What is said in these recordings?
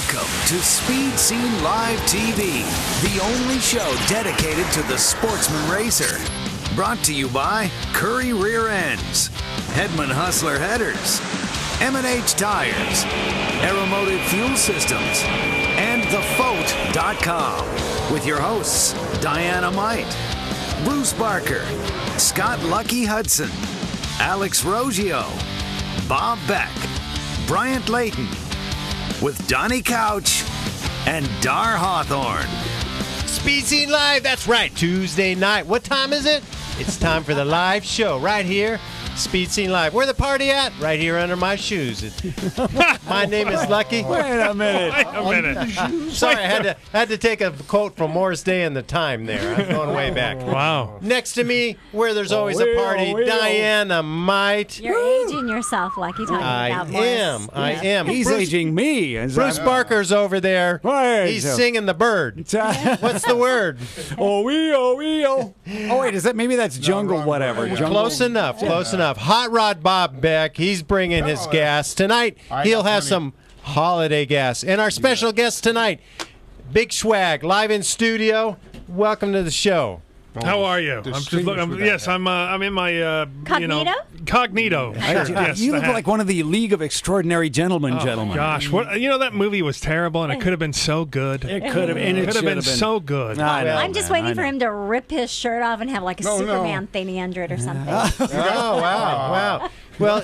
Welcome to Speed Scene Live TV, the only show dedicated to the sportsman racer. Brought to you by Curry Rear Ends, Hedman Hustler Headers, M&H Tires, Aeromotive Fuel Systems, and TheFoat.com. With your hosts, Diana Might, Bruce Barker, Scott Lucky Hudson, Alex Rogio, Bob Beck, Bryant Layton, with Donnie Couch and Dar Hawthorne. Speed Scene Live, that's right, Tuesday night. What time is it? It's time for the live show right here, Speed Scene Live. Where the party at? Right here under my shoes. My name is Lucky. Wait a minute. Sorry, I had to take a quote from Morris Day and the Time there. I'm going way back. Wow. Next to me, where there's always a party, Diana Might. You're aging yourself, Lucky, talking about Morris. I am. He's aging me. Bruce Barker's over there. Right. He's singing the bird. What's the word? Oh, wait, is that maybe that's jungle whatever? Jungle. Close enough. Hot Rod Bob Beck, he's bringing his gas. Tonight, he'll have some holiday gas. And our special guest tonight, Big Schwag, live in studio. Welcome to the show. How are you? I'm in my Cognito? Cognito. Yes, You look the hat. like one of the League of Extraordinary Gentlemen. Gosh, what that movie was terrible, and it could have been so good. It could have, and it could have been so good. I know, I'm just man, waiting for him to rip his shirt off and have like a Superman thingy under it or something. Oh, wow. Well,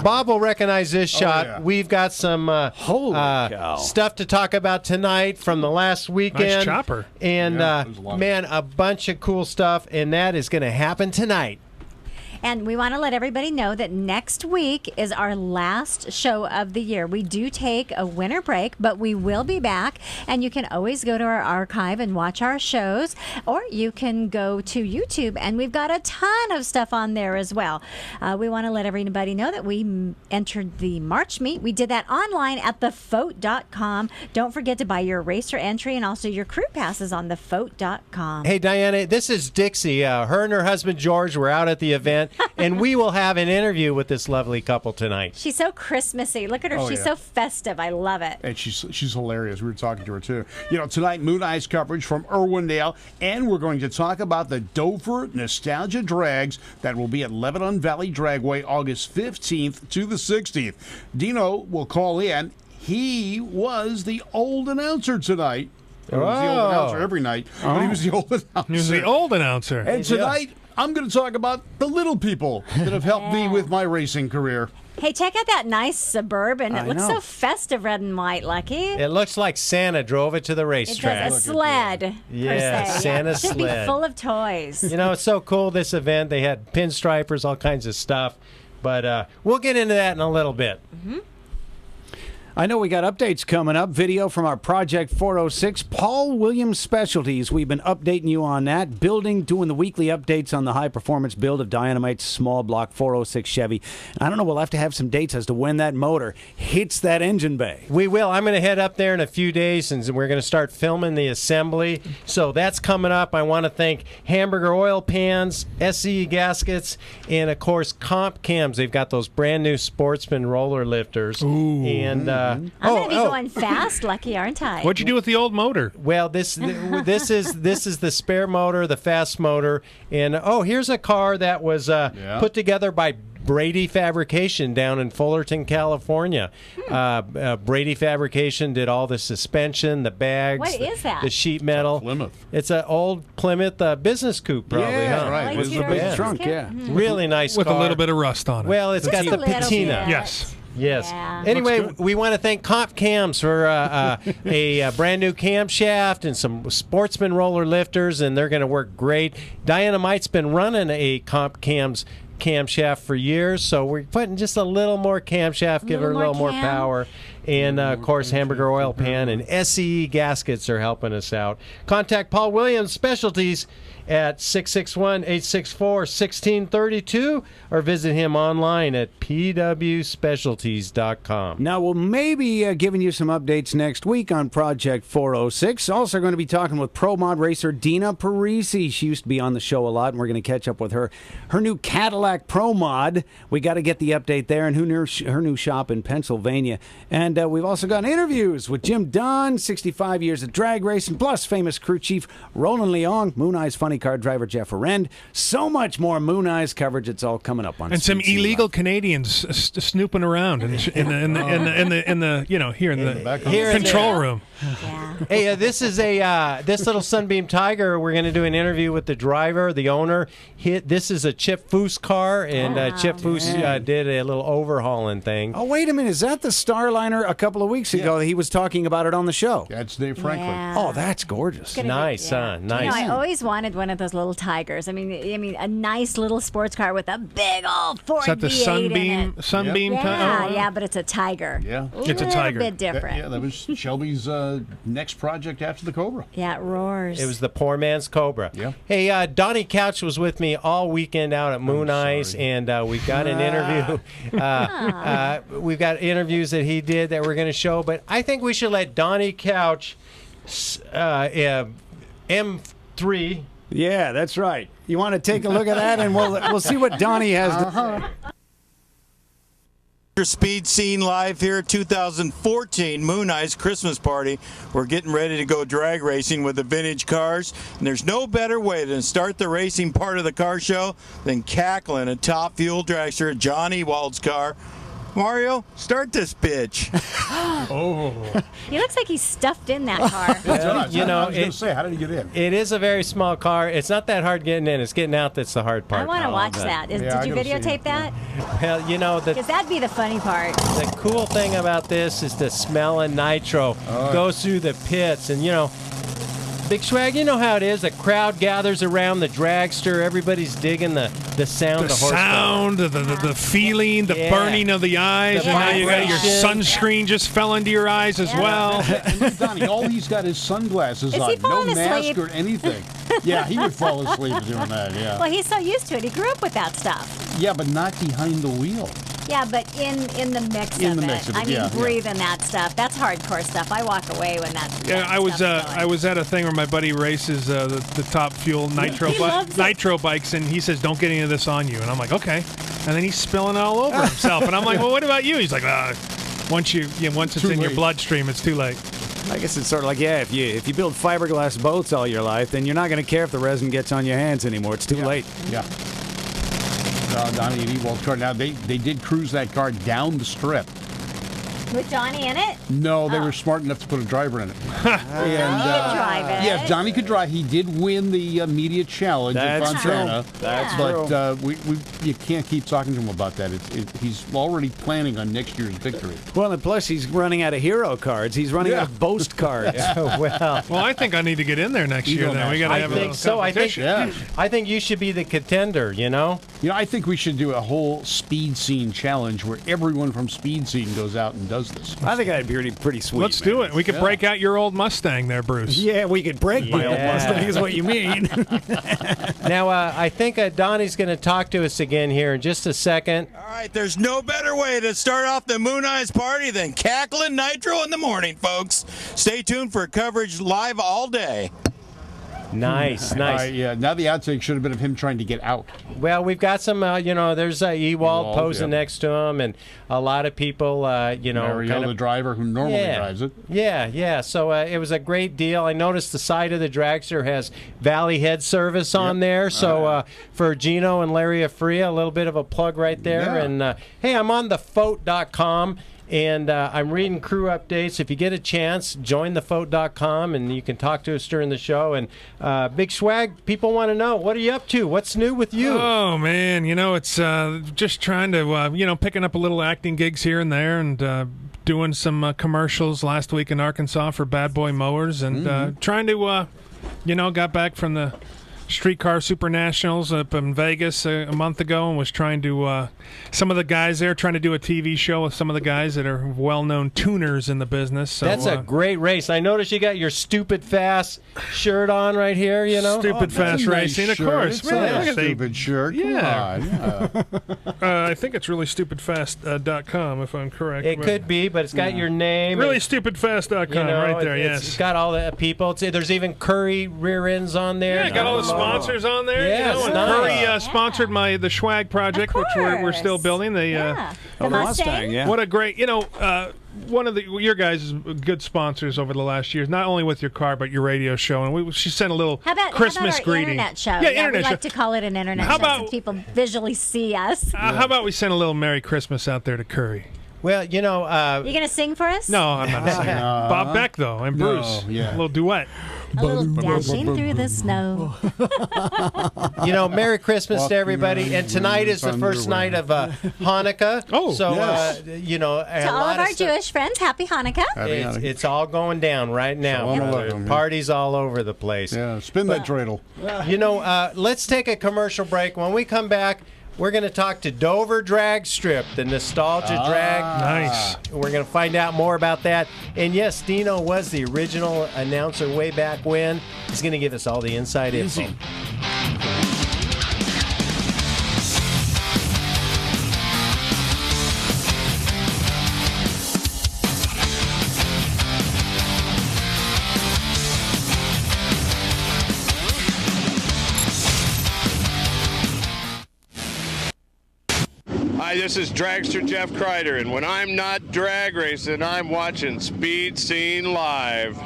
Bob will recognize this shot. yeah. We've got some Holy cow. stuff to talk about tonight from the last weekend. Nice chopper. And, a bunch of cool stuff, and that is going to happen tonight. And we want to let everybody know that next week is our last show of the year. We do take a winter break, but we will be back. And you can always go to our archive and watch our shows, or you can go to YouTube, and we've got a ton of stuff on there as well. We want to let everybody know that we entered the March meet. We did that online at TheFoat.com. Don't forget to buy your racer entry and also your crew passes on TheFoat.com. Hey, Diana, this is Dixie. Her and her husband, George, were out at the event, and we will have an interview with this lovely couple tonight. She's so Christmassy. Look at her. She's so festive. I love it. And she's hilarious. We were talking to her, too. Tonight, Moon Eyes coverage from Irwindale, and we're going to talk about the Dover Nostalgia Drags that will be at Lebanon Valley Dragway August 15th to the 16th. Dino will call in. He was the old announcer tonight. He was the old announcer every night, but he was the old announcer. He was the old announcer. And tonight, I'm going to talk about the little people that have helped me with my racing career. Hey, check out that nice Suburban. It looks know. so festive, red and white, Lucky. It looks like Santa drove it to the It racetrack. does a sled, Yeah, per se. Santa's Should sled. be full of toys. It's so cool, this event. They had pinstripers, all kinds of stuff. But we'll get into that in a little bit. I know we got updates coming up. Video from our Project 406, Paul Williams Specialties. We've been updating you on that. Doing the weekly updates on the high-performance build of Dynamite's small block 406 Chevy. I don't know, we'll have to have some dates as to when that motor hits that engine bay. We will. I'm going to head up there in a few days, and we're going to start filming the assembly. So that's coming up. I want to thank Hamburger Oil Pans, SCE Gaskets, and, of course, Comp Cams. They've got those brand-new Sportsman roller lifters. Ooh. And I'm going to be going fast, Lucky, aren't I? What'd you do with the old motor? well, this is the spare motor, the fast motor, and here's a car that was put together by Brady Fabrication down in Fullerton, California. Brady Fabrication did all the suspension, the bags, What is that? the sheet metal. Plymouth. It's an old Plymouth business coupe, probably. Yeah, huh? right. Light With the scooter big race trunk, kit? yeah. Really nice With car. a little bit of rust on it. Well, it's got Just the a little patina. bit. Yes. Yes. Yeah. Anyway, Looks good. we want to thank Comp Cams for a brand new camshaft and some Sportsman roller lifters, and they're going to work great. Diana Might's been running a Comp Cams camshaft for years, so we're putting just a little more camshaft, give her a little more cam. power. And, of course, Hamburger Oil Pan and SCE Gaskets are helping us out. Contact Paul Williams Specialties at 661-864-1632 or visit him online at pwspecialties.com. Now, we'll maybe giving you some updates next week on Project 406. Also going to be talking with Pro Mod racer Dina Parisi. She used to be on the show a lot, and we're going to catch up with her. Her new Cadillac Pro Mod. We got to get the update there, and her new shop in Pennsylvania. And we've also got interviews with Jim Dunn, 65 years of drag racing, plus famous crew chief Roland Leong, Moon Eye's funny car driver Jeff Arend. So much more Moon Eye's coverage. It's all coming up on and some CBC illegal Live. Canadians snooping around in the here in the Here in control the- room. Yeah. Hey, this is this little Sunbeam Tiger. We're going to do an interview with the driver, the owner. This is a Chip Foose car, and Chip Foose did a little overhauling thing. Oh, wait a minute. Is that the Starliner a couple of weeks ago? He was talking about it on the show. That's Dave Franklin. Yeah. Oh, that's gorgeous. Gonna be- Nice, yeah. nice. You know, I always wanted one of those little Tigers. I mean, a nice little sports car with a big old Ford Is that the V8 Sunbeam? in it. Sunbeam? Yeah, but it's a Tiger. Yeah. It's a Tiger. bit different. Yeah, that was Shelby's next project after the Cobra. Yeah, it roars. It was the poor man's Cobra. Yeah. Hey, Donnie Couch was with me all weekend out at Moon Ice, and we got an interview. We've got interviews that he did that we're going to show, but I think we should let Donnie Couch, M3. Yeah, that's right. You want to take a look at that, and we'll see what Donnie has to say. Speed Scene Live here at 2014 Moon Eye's Christmas Party. We're getting ready to go drag racing with the vintage cars, and there's no better way than start the racing part of the car show than cackling a top fuel dragster, John Ewald's car. Mario, start this bitch. He looks like he's stuffed in that car. You know, I was going to say, how did he get in? it is a very small car. It's not that hard getting in. It's getting out that's the hard part. I want to watch But- that. Yeah, Did I you gotta see videotape it. that? Well, you know, Because that'd be the funny part. the cool thing about this is the smell of nitro goes through the pits, and you know, Big Swag, you know how it is. The crowd gathers around the dragster. Everybody's digging the sound, The the horsepower. sound, the feeling, the Yeah. burning of the eyes, The and now you got your vibration. sunscreen just fell into your eyes as Yeah. well. And look, Donnie, all he's got is sunglasses Is on. he No falling mask asleep? or anything. Yeah, he would fall asleep doing that, yeah. Well, he's so used to it. He grew up with that stuff. Yeah, but not behind the wheel. Yeah, but in the mix In of the it. mix of it, I mean, yeah, yeah. breathing that stuff. That's hardcore stuff. I walk away when that. Yeah, that I was stuff's going. I was at a thing where my buddy races the top fuel nitro He loves it. nitro bikes, and he says, "Don't get any of this on you." And I'm like, "Okay." And then he's spilling it all over himself, and I'm like, "Well, what about you?" He's like, once it's Too in your late. bloodstream, it's too late." I guess it's sort of like, if you build fiberglass boats all your life, then you're not going to care if the resin gets on your hands anymore. It's too late. Yeah. Donnie and Ewald's car. Now, they did cruise that car down the strip. With Johnny in it? No, they were smart enough to put a driver in it. He could drive it. Yes, Johnny could drive. He did win the media challenge That's at Fontana. true. That's But you can't keep talking to him about that. He's already planning on next year's victory. Well, and plus he's running out of hero cards. He's running out of boast cards. Well, Well, I think I need to get in there next year. Then we got to I have a think little so. I think competition. Yeah. I think you should be the contender. You know. You know, I think we should do a whole Speed Scene challenge where everyone from Speed Scene goes out and does this. I think that'd be pretty sweet. Let's do it. We could break out your old Mustang there, Bruce. Yeah, we could break my old Yeah. Mustang, is what you mean. Now, I think Donnie's going to talk to us again here in just a second. All right, there's no better way to start off the Moon Eye's party than cackling nitro in the morning, folks. Stay tuned for coverage live all day. Nice, nice. Yeah, now the outtake should have been of him trying to get out. Well, we've got some, there's Ewald posing yeah. next to him, and a lot of people, Mario, kind of the driver who normally drives it. Yeah. So it was a great deal. I noticed the side of the dragster has Valley Head Service on there. So for Gino and Larry Afria, a little bit of a plug right there. Yeah. And hey, I'm on thefote.com. And I'm reading crew updates. If you get a chance, join thefote.com, and you can talk to us during the show. And Big Swag, people want to know, what are you up to? What's new with you? Oh man, it's just trying to picking up a little acting gigs here and there, and doing some commercials last week in Arkansas for Bad Boy Mowers, and trying to got back from the Streetcar Super Nationals up in Vegas a month ago, and was trying to some of the guys there trying to do a TV show with some of the guys that are well-known tuners in the business. So, That's a great race. I noticed you got your Stupid Fast shirt on right here, Stupid Fast Racing, of course. It's Really, a look at the- stupid shirt. Come Yeah. on. I think it's really stupidfast.com if I'm correct. It could be, but it's got your name. Really and, stupidfast.com right there, It's yes. got all the people. There's even Curry rear ends on there. Yeah, got all the sponsors on there. Yeah, and it's nice. Curry sponsored the Schwag project, Of which we're still course. building. Yeah. Oh, the Mustang, yeah. What a great, one of your guys' good sponsors over the last years, not only with your car but your radio show, and she sent a little Christmas how about our greeting. Internet show? Yeah, internet we show. like to call it an internet show so people visually see us. How about we send a little Merry Christmas out there to Curry? Well, you know, You gonna sing for us? No, I'm not singing. Bob Beck though, and Bruce. yeah. A little duet. A little dashing through the snow. you know, Merry Christmas to everybody. And tonight is the first night of Hanukkah. Oh, so yes. you know, To all of our Jewish friends, happy Hanukkah. It's all going down right now. Shalom Aleichem, yeah. Parties all over the place. Yeah, spin that dreidel. You know, let's take a commercial break. When we come back, we're going to talk to Dover Drag Strip, the nostalgia drag. Nice. We're going to find out more about that. And yes, Dino was the original announcer way back when. He's going to give us all the inside info. Hi, this is Dragster Jeff Kreider, and when I'm not drag racing, I'm watching Speed Scene Live.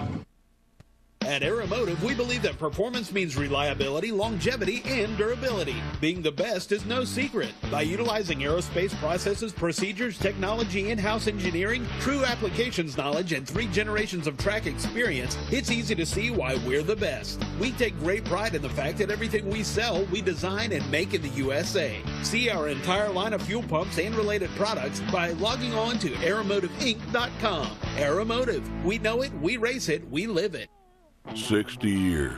At Aeromotive, we believe that performance means reliability, longevity, and durability. Being the best is no secret. By utilizing aerospace processes, procedures, technology, in-house engineering, true applications knowledge, and 3 generations of track experience, it's easy to see why we're the best. We take great pride in the fact that everything we sell, we design and make in the USA. See our entire line of fuel pumps and related products by logging on to aeromotiveinc.com. Aeromotive. We know it, we race it, we live it. 60 years.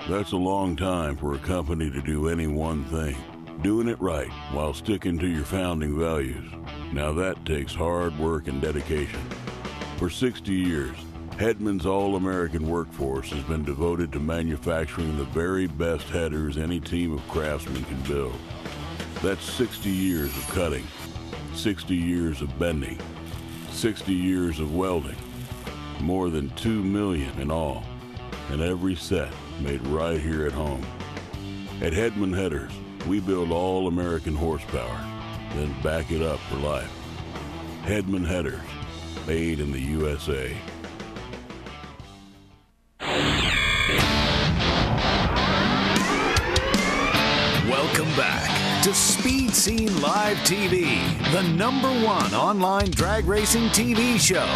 That's a long time for a company to do any one thing. Doing it right while sticking to your founding values. Now that takes hard work and dedication. For 60 years, Hedman's All-American workforce has been devoted to manufacturing the very best headers any team of craftsmen can build. That's 60 years of cutting, 60 years of bending, 60 years of welding, more than 2 million in all. And every set made right here at home. At Hedman Headers, we build all American horsepower, then back it up for life. Hedman Headers, made in the USA. Welcome back to Speed Scene Live TV, the #1 online drag racing TV show.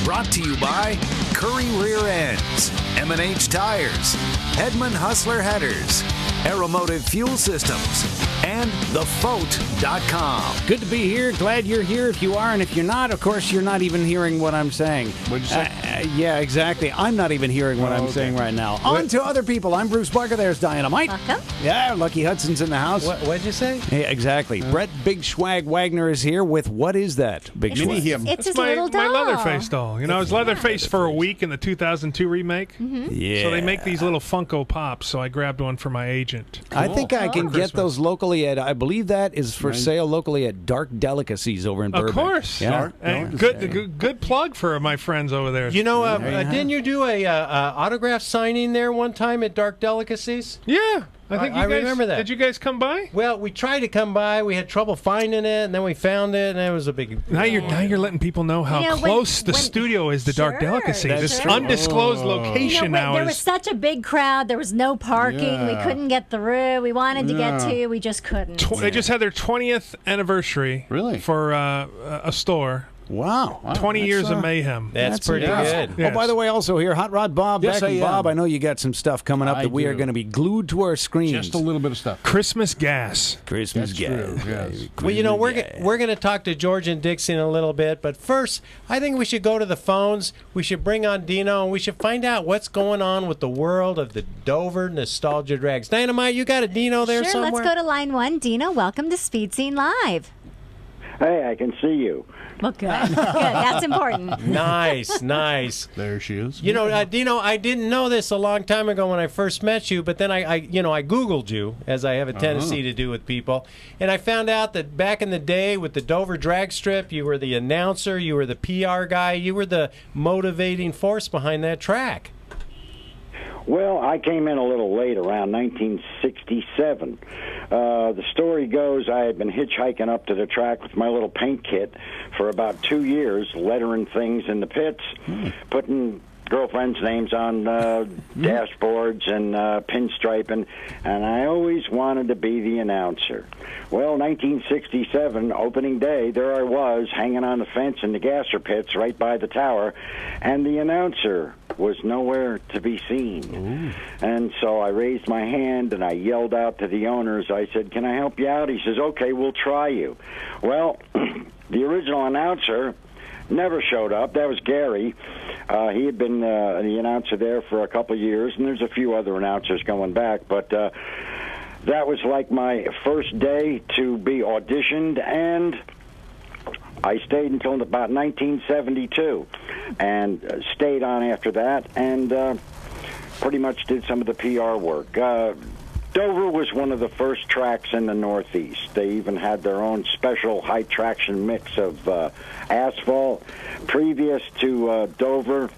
Brought to you by Curry Rear Ends, M&H Tires, Hedman Hustler Headers, Aeromotive Fuel Systems, and thefote.com. Good to be here. Glad you're here. If you are, and if you're not, of course, you're not even hearing what I'm saying. What'd you say? Yeah, exactly. I'm not even hearing what I'm saying right now. On to other people. I'm Bruce Barker. There's Dynamite. Welcome. Yeah, Lucky Hudson's in the house. What'd you say? Yeah, exactly. Brett Big Schwag Wagner is here with what is that? Big Schwag. It's his my, little doll. my Leatherface doll. You know, I was Leatherface for a week in the 2002 remake. Yeah. So they make these little Funko Pops, so I grabbed one for my agent. I think I can get Christmas. those locally at, I believe that is for sale locally at Dark Delicacies over in Burbank. Of course. Yeah. And good plug for my friends over there. You know, didn't you do a autograph signing there one time at Dark Delicacies? Yeah. I think you I guys, remember that. Did you guys come by? Well, we tried to come by. We had trouble finding it, and then we found it, and it was a big... Now you're letting people know how You know, close the studio is to Dark Sure, Delicacy. that's This true. undisclosed You know, location now there is. was such a big crowd. There was no parking. We couldn't get through. We wanted to get to. We just couldn't. They just had their 20th anniversary. Really? For a store. Wow. 20 years of mayhem. That's pretty good. Yes. Oh, by the way, also here, Hot Rod Bob. Yes, Back I in Bob, am. I know you got some stuff coming up I that we are do. going to be glued to our screens. Just a little bit of stuff. Christmas gas. Christmas That's true, gas. yes. Well, you know, we're going to talk to George and Dixie in a little bit, but first, I think we should go to the phones. We should bring on Dino, and we should find out what's going on with the world of the Dover nostalgia drags. Dynamite, you got a Dino there Sure, somewhere? let's go to line 1. Dino, welcome to Speed Scene Live. Hey, I can see you. Well, good. Good. That's important. Nice, nice. There she is. You know, Dino, I didn't know this a long time ago when I first met you, but then I Googled you, as I have a tendency to do with people, and I found out that back in the day with the Dover Drag Strip, you were the announcer, you were the PR guy, you were the motivating force behind that track. Well, I came in a little late, around 1967. The story goes I had been hitchhiking up to the track with my little paint kit for about 2 years, lettering things in the pits, putting girlfriends' names on dashboards and pinstriping, and I always wanted to be the announcer. Well, 1967, opening day, there I was, hanging on the fence in the gasser pits right by the tower, and the announcer was nowhere to be seen. And so I raised my hand and I yelled out to the owners. I said, "Can I help you out?" He says, "Okay, we'll try you." Well, the original announcer never showed up. That was Gary. He had been the announcer there for a couple of years, and there's a few other announcers going back, but that was like my first day to be auditioned, and I stayed until about 1972 and stayed on after that, and pretty much did some of the PR work. Dover was one of the first tracks in the Northeast. They even had their own special high-traction mix of asphalt. Previous to Dover,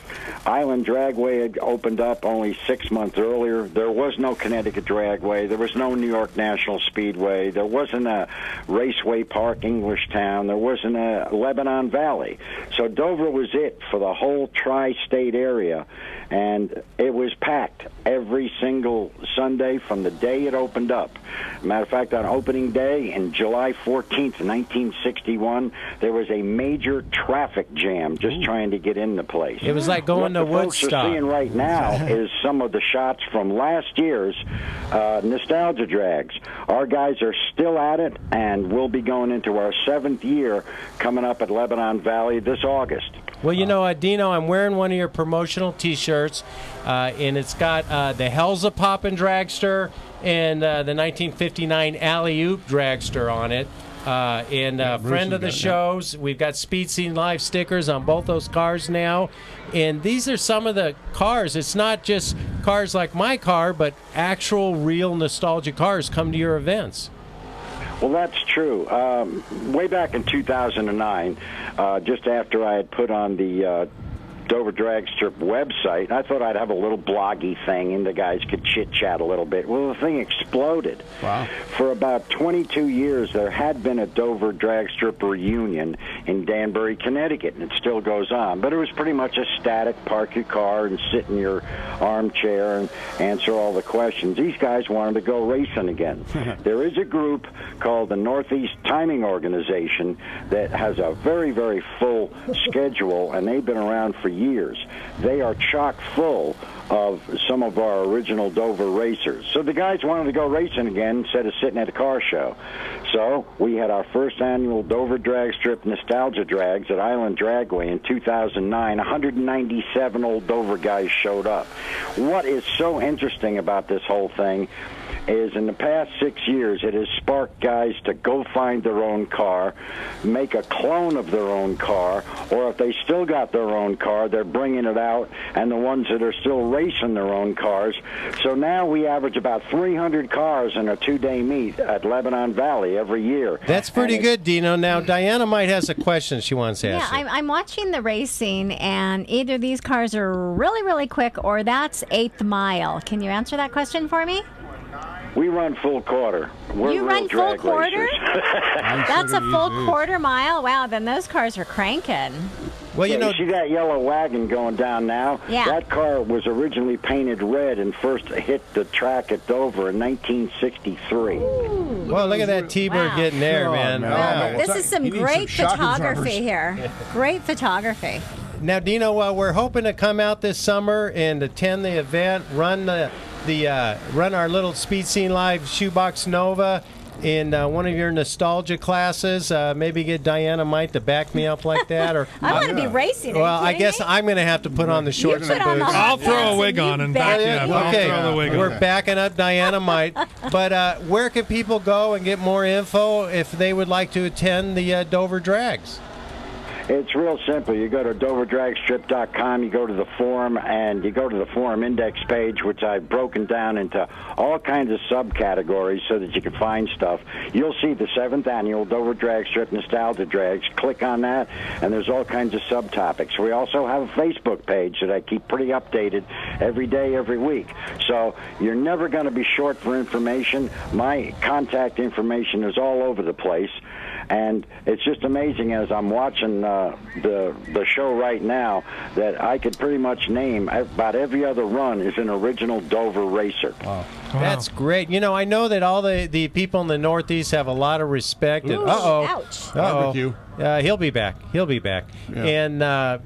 Island Dragway had opened up only 6 months earlier. There was no Connecticut Dragway. There was no New York National Speedway. There wasn't a Raceway Park, Englishtown. There wasn't a Lebanon Valley. So Dover was it for the whole tri-state area, and it was packed every single Sunday from the day it opened up. Matter of fact, on opening day, in July 14th, 1961, there was a major traffic jam just trying to get in the place. It was like going to Woodstock. What the folks are seeing right now is some of the shots from last year's Nostalgia Drags. Our guys are still at it, and we'll be going into our 7th year coming up at Lebanon Valley this August. Well, you know, Dino, I'm wearing one of your promotional T-shirts, and it's got the Hell's a Poppin' Dragster and the 1959 Alley-Oop Dragster on it. Friend of the shows. We've got Speed Scene Live stickers on both those cars now. And these are some of the cars. It's not just cars like my car, but actual real nostalgia cars come to your events. Well, that's true. Way back in 2009, just after I had put on the Dover Drag Strip website, I thought I'd have a little bloggy thing and the guys could chit-chat a little bit. Well, the thing exploded. Wow. For about 22 years, there had been a Dover Drag Strip reunion in Danbury, Connecticut, and it still goes on. But it was pretty much a static park your car and sit in your armchair and answer all the questions. These guys wanted to go racing again. There is a group called the Northeast Timing Organization that has a very, very full schedule, and they've been around for years. They are chock full of some of our original Dover racers. So the guys wanted to go racing again instead of sitting at a car show. So we had our first annual Dover Drag Strip Nostalgia Drags at Island Dragway in 2009. 197 old Dover guys showed up. What is so interesting about this whole thing is in the past 6 years, it has sparked guys to go find their own car, make a clone of their own car, or if they still got their own car, they're bringing it out, and the ones that are still racing their own cars. So now we average about 300 cars in a 2-day meet at Lebanon Valley every year. That's pretty good, Dino. Now, Diana might has a question she wants to ask. Yeah, I'm watching the racing, and either these cars are really, really quick, or that's 8th mile. Can you answer that question for me? We run full quarter. You run full quarter? That's a full quarter mile? Wow, then those cars are cranking. Well, you know, you see that yellow wagon going down now? Yeah. That car was originally painted red and first hit the track at Dover in 1963. Ooh. Well, look at that T-Bird getting there, man. Well, this is some great photography here. Great photography. Now, Dino, we're hoping to come out this summer and attend the event, run our little Speed Scene Live Shoebox Nova in one of your nostalgia classes. Maybe get Diana Might to back me up like that. Or I want to be racing. Well, I guess I'm going to have to put on the shorts and boots. I'll throw a wig on and back you up. Okay, I'll throw the wig we're on. backing up Diana Might. But where can people go and get more info if they would like to attend the Dover Drags? It's real simple. You go to DoverDragStrip.com, you go to the forum, and you go to the forum index page, which I've broken down into all kinds of subcategories so that you can find stuff. You'll see the 7th annual Dover Drag Strip Nostalgia Drags. Click on that, and there's all kinds of subtopics. We also have a Facebook page that I keep pretty updated every day, every week. So you're never going to be short for information. My contact information is all over the place. And it's just amazing as I'm watching the show right now that I could pretty much name about every other run is an original Dover racer. Wow. That's great. You know, I know that all the people in the Northeast have a lot of respect. Ooh, ouch. Barbecue. He'll be back. He'll be back. Yeah. And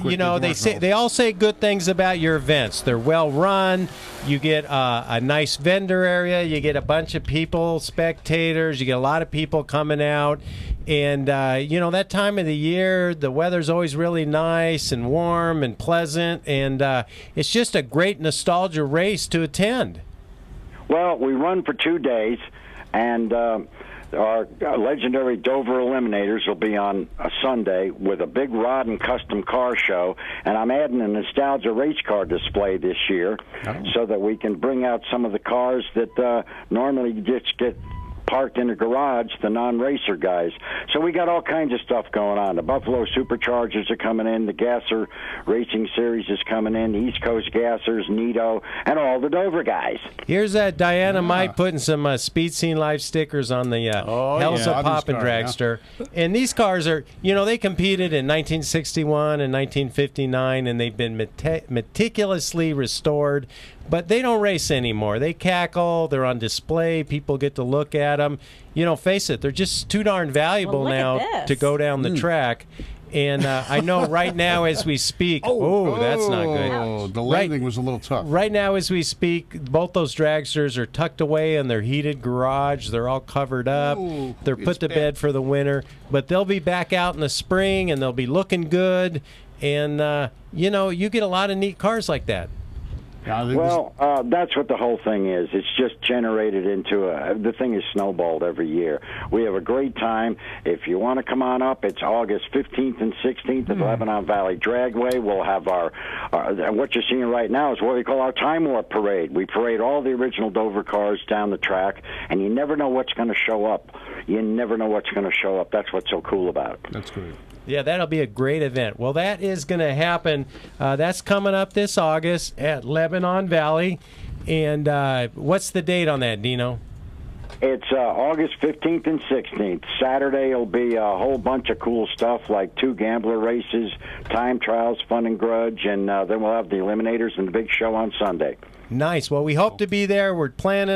you know, they all say good things about your events. They're well run. You get a nice vendor area. You get a bunch of people, spectators. You get a lot of people coming out. And, you know, that time of the year, the weather's always really nice and warm and pleasant. And it's just a great nostalgia race to attend. Well, we run for 2 days, and our legendary Dover Eliminators will be on a Sunday with a big rod and custom car show, and I'm adding a nostalgia race car display this year so that we can bring out some of the cars that normally just get parked in the garage, the non-racer guys. So we got all kinds of stuff going on. The Buffalo Superchargers are coming in. The Gasser Racing Series is coming in. The East Coast Gassers, Nito, and all the Dover guys. Here's Diana Mite putting some Speed Scene Live stickers on the Helsa Pop and Dragster. Yeah. And these cars are, you know, they competed in 1961 and 1959, and they've been meticulously restored. But they don't race anymore. They cackle. They're on display. People get to look at them. You know, face it, they're just too darn valuable now to go down the track. And I know right now as we speak, that's not good. The landing was a little tough. Right now as we speak, both those dragsters are tucked away in their heated garage. They're all covered up. They're put to bed for the winter. But they'll be back out in the spring, and they'll be looking good. And, you know, you get a lot of neat cars like that. Well, that's what the whole thing is. It's just generated into the thing is snowballed every year. We have a great time. If you want to come on up, it's August 15th and 16th at Lebanon Valley Dragway. We'll have our what you're seeing right now is what we call our Time Warp Parade. We parade all the original Dover cars down the track, and you never know what's going to show up. You never know what's going to show up. That's what's so cool about it. That's great. Yeah, that'll be a great event. Well, that is going to happen. That's coming up this August at Lebanon Valley. And what's the date on that, Dino? It's August 15th and 16th. Saturday will be a whole bunch of cool stuff like 2 gambler races, time trials, fun and grudge, and then we'll have the Eliminators and the big show on Sunday. Nice. Well, we hope to be there. We're trying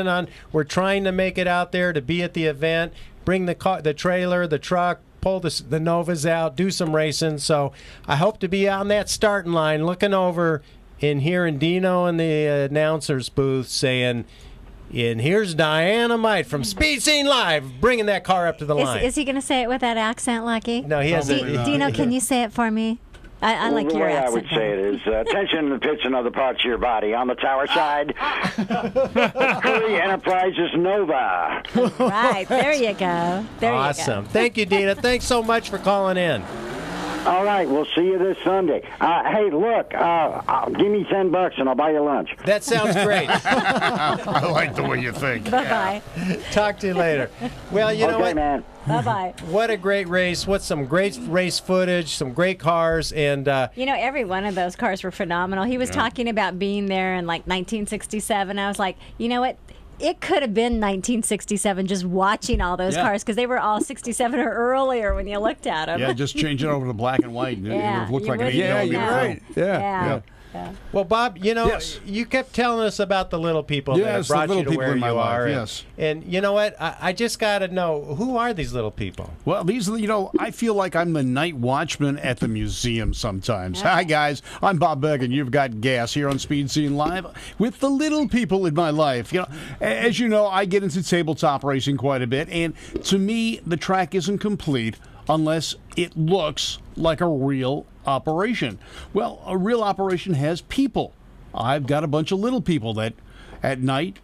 to make it out there to be at the event, bring the trailer, the truck, pull the Novas out, do some racing. So I hope to be on that starting line looking over and hearing Dino in the announcer's booth saying, and here's Diana Mite from Speed Scene Live bringing that car up to the line. Is he going to say it with that accent, Lucky? No, he has it. Dino, can you say it for me? I like your accent. The way I would say it is, attention to the pitch and other parts of your body. On the tower side, Curry Enterprises Nova. Right, there you go. Awesome. Thank you, Dina. Thanks so much for calling in. All right, we'll see you this Sunday. Hey, look, give me $10 and I'll buy you lunch. That sounds great. I like the way you think. Bye-bye. Talk to you later. Well, you know what? Man. Bye-bye. What a great race. What some great race footage, some great cars. And you know, every one of those cars were phenomenal. He was talking about being there in like 1967. I was like, you know what? It could have been 1967 just watching all those cars because they were all 67 or earlier when you looked at them. Yeah, just change it over to black and white. It would have looked like an 8 you're right. Yeah. Well, Bob, you know, you kept telling us about the little people that brought you to where you are. Yes. And you know what? I just got to know, who are these little people? Well, these, you know, I feel like I'm the night watchman at the museum sometimes. Hi, guys. I'm Bob Begg, and you've got Gas here on Speed Scene Live with the little people in my life. You know, as you know, I get into tabletop racing quite a bit, and to me, the track isn't complete unless it looks like a real operation. Well, a real operation has people. I've got a bunch of little people that at night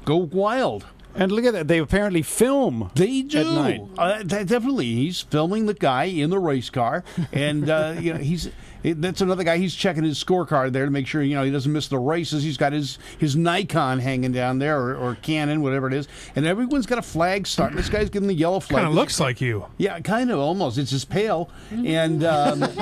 go wild. And look at that. They apparently film They do. at night. Definitely. He's filming the guy in the race car. And, that's another guy. He's checking his scorecard there to make sure, he doesn't miss the races. He's got his Nikon hanging down there or Canon, whatever it is. And everyone's got a flag starting. This guy's getting the yellow flag. Kind of looks like you. Yeah, kind of, almost. It's just pale. And That's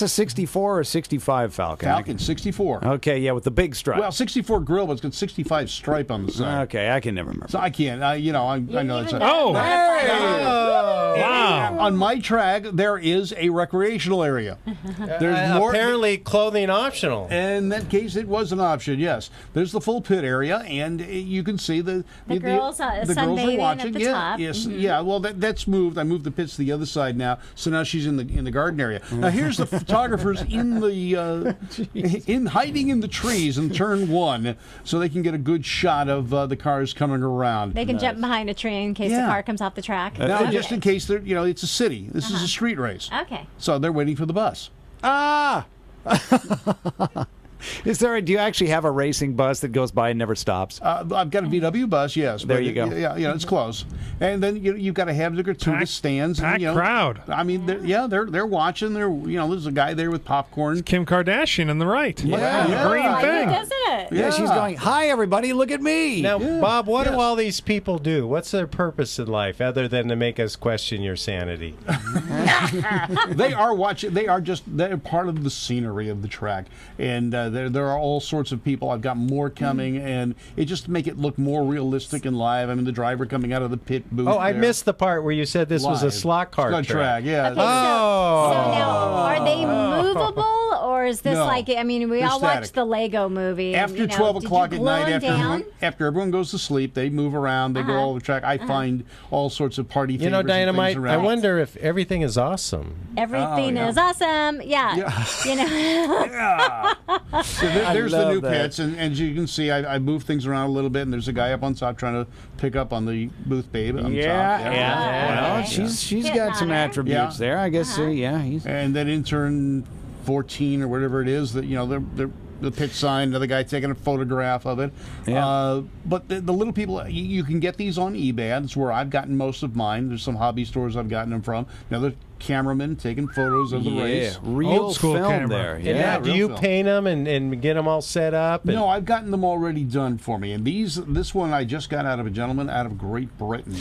a 64 or 65 Falcon? Falcon, 64. Okay, yeah, with the big stripe. Well, 64 grill, but it's got 65 stripe on the side. Okay, I can never remember. So I can't. I know it's Oh! Wow. On my track, there is a recreational area. There's more. Apparently, clothing optional. In that case, it was an option. Yes, there's the full pit area, and you can see the girls the girls are sunbathing watching. at the Yeah, top. yes, yeah. Well, that's moved. I moved the pits to the other side now, so now she's in the garden area. Now here's the photographers in hiding in the trees in turn one, so they can get a good shot of the cars coming around. They can jump behind a tree in case the car comes off the track. Now, just in case it's a city. This is a street race. Okay. So they're waiting for the bus. Ah! Do you actually have a racing bus that goes by and never stops? I've got a VW bus, yes. There but you go. Yeah, it's close. And then you've got a hamburger or two stands. Packed crowd. I mean, they're watching. There's a guy there with popcorn. Kim Kardashian on the right. Yeah. The green thing. Doesn't it? Yeah, she's going, hi, everybody, look at me. Now, Bob, what do all these people do? What's their purpose in life other than to make us question your sanity? They are watching. They're part of the scenery of the track, and there are all sorts of people. I've got more coming, and it just to make it look more realistic and live. I mean, the driver coming out of the pit booth. Oh, I missed the part where you said this was a Live. slot car Slot track. Yeah. Okay, so now, are they movable, or is this No. like? I mean, we They're all static. watched the Lego movie. And, After 12 did o'clock you at glue night, them after down? everyone goes to sleep, they move around. They go all over the track. I find all sorts of party favorites. and things Dynamite, I around. wonder if everything is awesome. Everything yeah. is awesome. Yeah. So there's the love new that. pits, and as you can see, I moved things around a little bit, and there's a guy up on top trying to pick up on the booth babe on top. Well, she's Hitting got some on her. attributes there. I guess, he's... And then in turn 14 or whatever it is, that the pit sign, another guy taking a photograph of it. Yeah. But the little people, you can get these on eBay. That's where I've gotten most of mine. There's some hobby stores I've gotten them from. Another cameraman taking photos of the race. Real Old school film camera. there. And Yeah. now, do real you film. paint them and get them all set up? And No, I've gotten them already done for me. And this one I just got out of a gentleman out of Great Britain.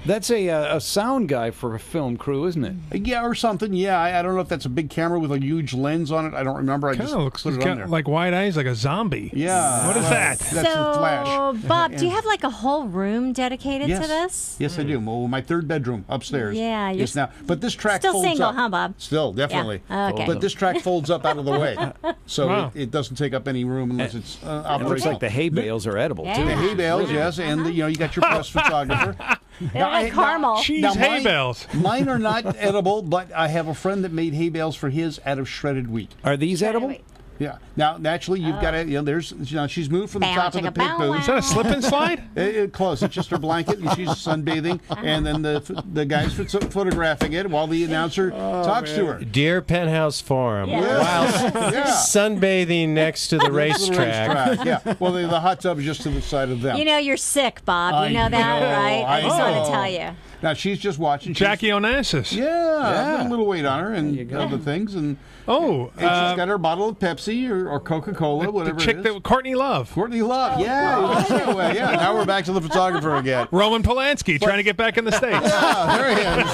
That's a sound guy for a film crew, isn't it? Yeah, or something. Yeah, I don't know if that's a big camera with a huge lens on it. I don't remember. I Kind just of looks put it on there. like white eyes, like a zombie. Yeah. What is that? That's the Flash. So, Bob, do you have like a whole room dedicated to this? Yes, I do. Well, my third bedroom upstairs. Yeah, you're Is now. But this track still folds single, up. huh, Bob? Still, definitely. Yeah. Okay. But this track folds up out of the way, so Wow. it doesn't take up any room unless it's It looks operational. like the hay bales are edible, Yeah. too. The hay bales, yes, and you got your press photographer. They're like caramel. Cheese hay bales. Mine are not edible, but I have a friend that made hay bales for his out of shredded wheat. Are these edible? Yeah. Now, naturally, you've got to. There's. She's moved from the Bow, top of the chicka, pit bow, booth. Is that a slip and slide? Close. It's just her blanket, and she's sunbathing, and then the guy's photographing it while the announcer talks to her. Dear Penthouse Forum, while sunbathing next to the racetrack. Yeah. Well, the hot tub is just to the side of them. You know you're sick, Bob. You know that, right? I just want to tell you. Now she's just watching. Jackie Onassis. Yeah, a little weight on her and other things, and she's got her bottle of Pepsi or Coca-Cola, whatever The chick it is. that Courtney Love. Courtney Love, that way. Yeah, now we're back to the photographer again. Roman Polanski trying to get back in the States. Yeah, there he is.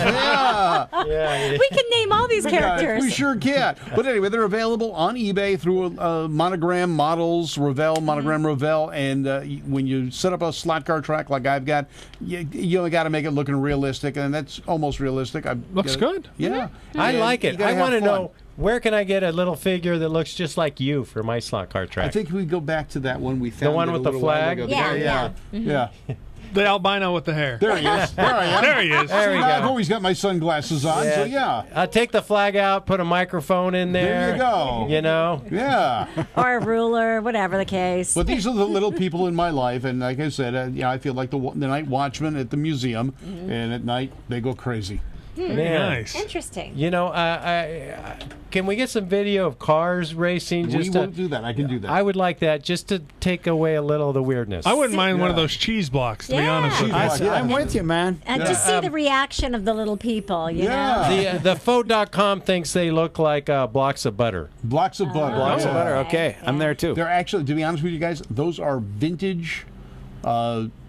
Yeah. We can name all these characters. We sure can. But anyway, they're available on eBay through Monogram Models, Monogram Revell, and when you set up a slot car track like I've got, you only got to make it looking realistic, and that's almost realistic. Looks good. Yeah. I like it. You gotta I want to have fun. know, where can I get a little figure that looks just like you for my slot car track? I think we go back to that one we found. one it a with the little while flag? ago. Yeah. Yeah. The albino with the hair. There he is. There I am. There he is. There we I've go. always got my sunglasses on, so yeah. Take the flag out, put a microphone in there. There you go. You know? Yeah. Or a ruler, whatever the case. But these are the little people in my life, and like I said, I feel like the night watchman at the museum, and at night they go crazy. Nice. Interesting. You know, can we get some video of cars racing? We won't do that. I can do that. I would like that just to take away a little of the weirdness. I wouldn't mind one of those cheese blocks, to be honest with you. I'm with you, man. And just see the reaction of the little people, you know? The Faux.com thinks they look like blocks of butter. Blocks of butter. Blocks of butter. Okay, I'm there too. They're actually, to be honest with you guys, those are vintage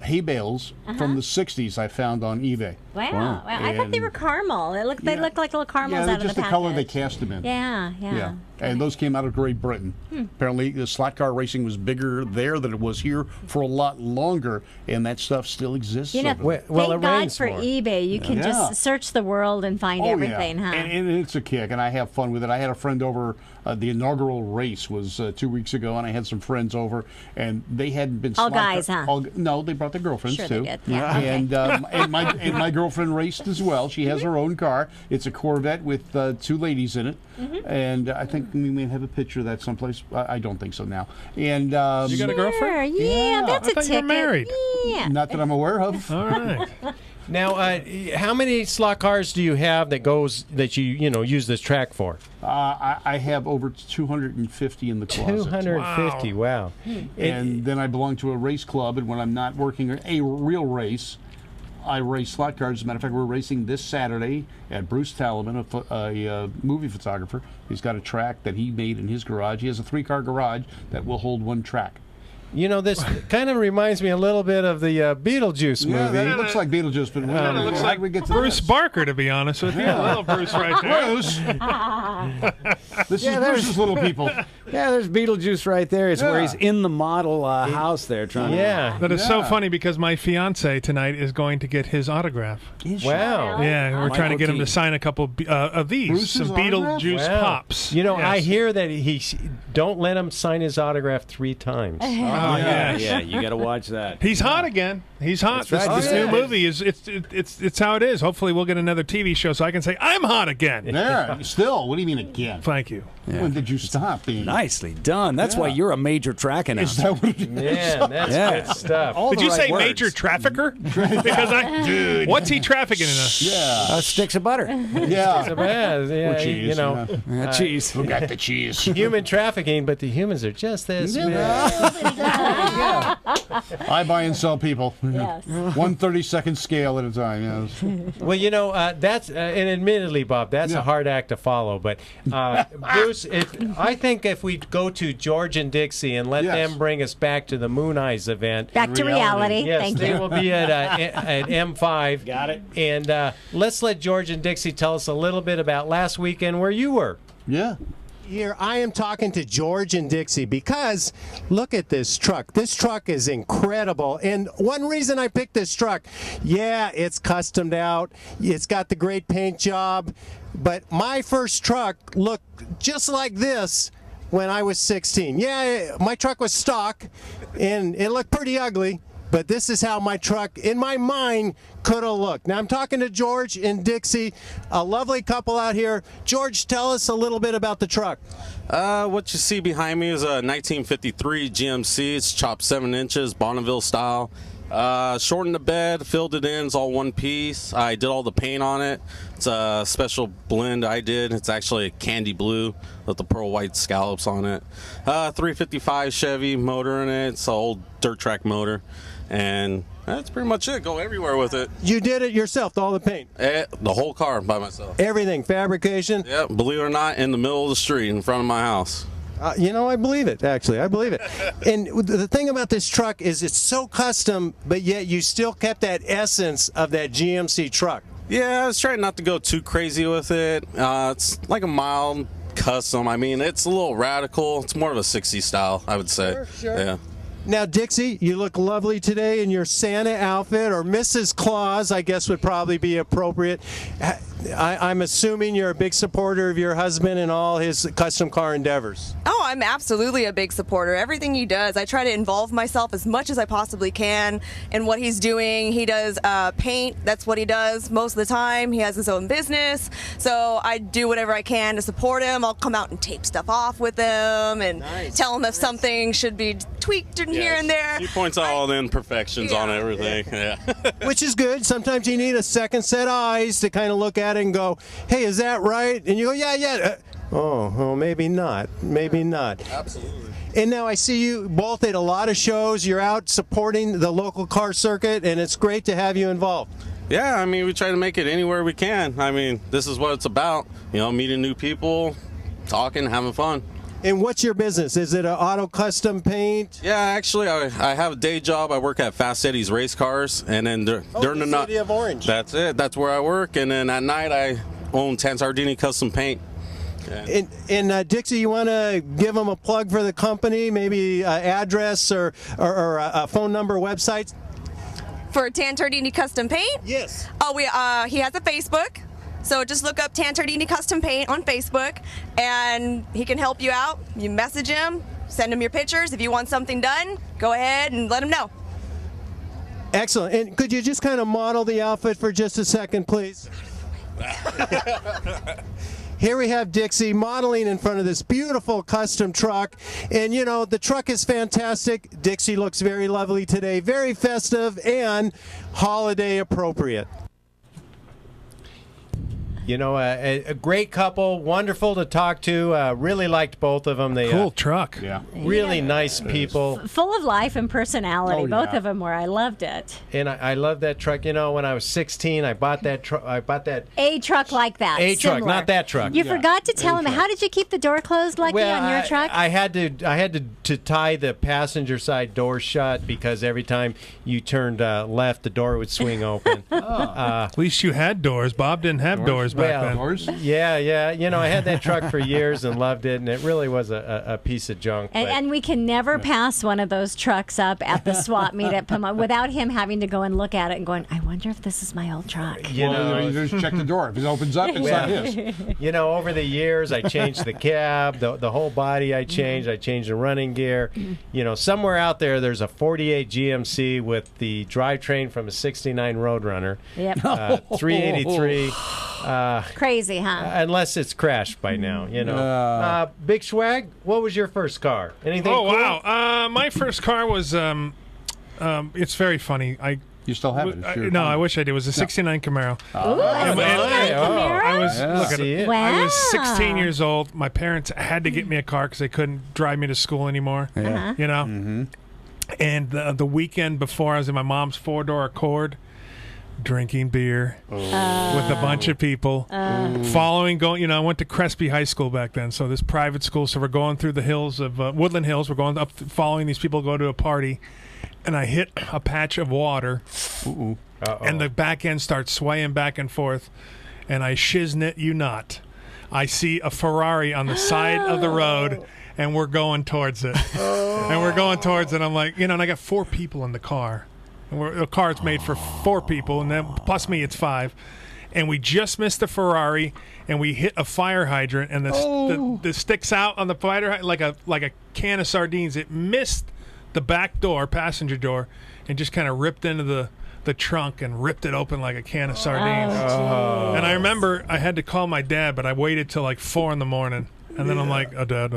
hay bales from the 60s I found on eBay. Wow. I thought they were caramel. They look like little caramels out of the just the package. color they cast them in. Yeah. And those came out of Great Britain. Apparently, the slot car racing was bigger there than it was here for a lot longer, and that stuff still exists. You know, thank God for eBay. You can just search the world and find everything, huh? And it's a kick, and I have fun with it. I had a friend over. The inaugural race was 2 weeks ago, and I had some friends over, and they hadn't been all guys, huh? No, they brought their girlfriends sure too. They did. Yeah. And my girlfriend raced as well. She has her own car. It's a Corvette with 2 ladies in it, and I think we may have a picture of that someplace. I don't think so now. And you got a girlfriend? Yeah, that's I a thought ticket. You were married. Yeah. Not that I'm aware of. All right. Now, how many slot cars do you have that you use this track for? I have over 250 in the closet. 250, wow. And then I belong to a race club, and when I'm not working a real race, I race slot cars. As a matter of fact, we're racing this Saturday at Bruce Talaman, a movie photographer. He's got a track that he made in his garage. He has a 3-car garage that will hold 1 track. You know, this kind of reminds me a little bit of the Beetlejuice movie. Yeah, it looks like Beetlejuice, but it looks like we get to Bruce Barker, to be honest with you. Little Bruce right there. Bruce. This is Bruce's little people. Yeah, there's Beetlejuice right there. It's where he's in the model house there trying to... That is so funny because my fiance tonight is going to get his autograph. Wow. Yeah, we're trying to get him to sign a couple of these, Bruce's some Beetlejuice pops. You know, Yes. I hear that he don't let him sign his autograph 3 times. Yeah, you got to watch that. He's hot again. He's hot. That's right. This new movie it's how it is. Hopefully, we'll get another TV show so I can say I'm hot again. There, still. What do you mean again? Thank you. When did you stop being? Nicely done. That's why you're a major track announcer. Is that what it is? Man, that's good stuff. All Did the you right say words. major trafficker? Because what's he trafficking in us? Yeah. Sticks of butter. Yeah. Yeah, Or cheese, you know, Cheese. Who got the cheese? human trafficking, but the humans are just this big. I buy and sell people. Yes. 1 32nd scale at a time. Yes. Well, you know, that's and admittedly, Bob, that's a hard act to follow. But Bruce, I think if we go to George and Dixie and let them bring us back to the Moon Eyes event, Back to reality. yes, Thank they you. will be at M5. Got it. And let's let George and Dixie tell us a little bit about last weekend where you were. Yeah. Here, I am talking to George and Dixie because look at this truck. This truck is incredible. And one reason I picked this truck, it's customed out. It's got the great paint job. But my first truck looked just like this when I was 16. Yeah, my truck was stock, and it looked pretty ugly. But this is how my truck, in my mind, could have looked. Now, I'm talking to George and Dixie, a lovely couple out here. George, tell us a little bit about the truck. What you see behind me is a 1953 GMC. It's chopped 7 inches, Bonneville style. Shortened the bed, filled it in. It's all one piece. I did all the paint on it. It's a special blend I did. It's actually a candy blue with the pearl white scallops on it. 355 Chevy motor in it. It's an old dirt track motor. And that's pretty much it. Go everywhere with it. You did it yourself, all the paint? The whole car by myself. Everything, fabrication? Yeah, believe it or not, in the middle of the street in front of my house. You know, I believe it, actually. I believe it. And the thing about this truck is it's so custom, but yet you still kept that essence of that GMC truck. Yeah, I was trying not to go too crazy with it. It's like a mild custom. I mean, it's a little radical. It's more of a 60s style, I would say. Sure. Yeah. Now, Dixie, you look lovely today in your Santa outfit, or Mrs. Claus, I guess would probably be appropriate. I'm assuming you're a big supporter of your husband and all his custom car endeavors. Oh, I'm absolutely a big supporter. Everything he does, I try to involve myself as much as I possibly can in what he's doing. He does paint. That's what he does most of the time. He has his own business. So I do whatever I can to support him. I'll come out and tape stuff off with him and tell him if something should be tweaked here and there. He points out all the imperfections on everything. Yeah. Which is good. Sometimes you need a second set of eyes to kind of look at at it and go, hey, is that right? And you go, yeah. Oh, maybe not. Maybe not. Absolutely. And now I see you both at a lot of shows. You're out supporting the local car circuit, and it's great to have you involved. Yeah, I mean, we try to make it anywhere we can. I mean, this is what it's about. You know, meeting new people, talking, having fun. And what's your business? Is it an auto custom paint? Yeah, actually, I have a day job. I work at Fast Eddie's Race Cars, and then during the night, City of Orange. that's it. That's where I work, and then at night I own Tansardini Custom Paint. Yeah. And Dixie, you want to give them a plug for the company, maybe address or a phone number, website? For Tansardini Custom Paint? Yes. Oh, he has a Facebook. So just look up Tansardini Custom Paint on Facebook, and he can help you out. You message him, send him your pictures. If you want something done, go ahead and let him know. Excellent. And could you just kind of model the outfit for just a second, please? Here we have Dixie modeling in front of this beautiful custom truck. And, you know, the truck is fantastic. Dixie looks very lovely today, very festive and holiday appropriate. You know, a great couple, wonderful to talk to. Really liked both of them. They Cool truck. Yeah. really nice people. Full of life and personality. Oh, Both yeah. of them were. I loved it. And I love that truck. You know, when I was 16, I bought that truck. I bought that A truck like that. A truck, similar. not that truck. You forgot to tell him. How did you keep the door closed like that on your truck? I had to tie the passenger side door shut because every time you turned left, the door would swing open. At least you had doors. Bob didn't have doors back then. Doors? Yeah. You know, I had that truck for years and loved it, and it really was a piece of junk. but- And we can never pass one of those trucks up at the swap meet at Pomona without him having to go and look at it and going, I wonder if this is my old truck. You know, you just check the door. If it opens up, it's not his. You know, over the years, I changed the cab, the whole body I changed. I changed the running gear. You know, somewhere out there's a 48 GMC with the drivetrain from a 69 Roadrunner. Yep. 383. Crazy, huh? Unless it's crashed by now, you know. Big Swag, what was your first car? Anything Oh, cool? wow. My first car was, it's very funny. You still have it? It's your No, car. I wish I did. It was a 69 Camaro. Ooh, a 69 Camaro? I was, look at See it. it? I was Wow. 16 years old. My parents had to get me a car because they couldn't drive me to school anymore. Uh-huh. You know? And the weekend before, I was in my mom's four-door Accord, drinking beer with a bunch of people, going. You know, I went to Crespi High School back then, so this private school. So we're going through the hills of Woodland Hills. We're going up, following these people go to a party, and I hit a patch of water, and the back end starts swaying back and forth, and I shiznit you not. I see a Ferrari on the side of the road. And we're going towards it. I'm like, you know, and I got 4 people in the car. And the car's made for 4 people, and then plus me, it's 5. And we just missed the Ferrari, and we hit a fire hydrant, and the sticks out on the fire hydrant like a can of sardines. It missed the back door, passenger door, and just kind of ripped into the trunk and ripped it open like a can of sardines. And I remember I had to call my dad, but I waited till like 4 in the morning. And then I'm like, oh, Dad,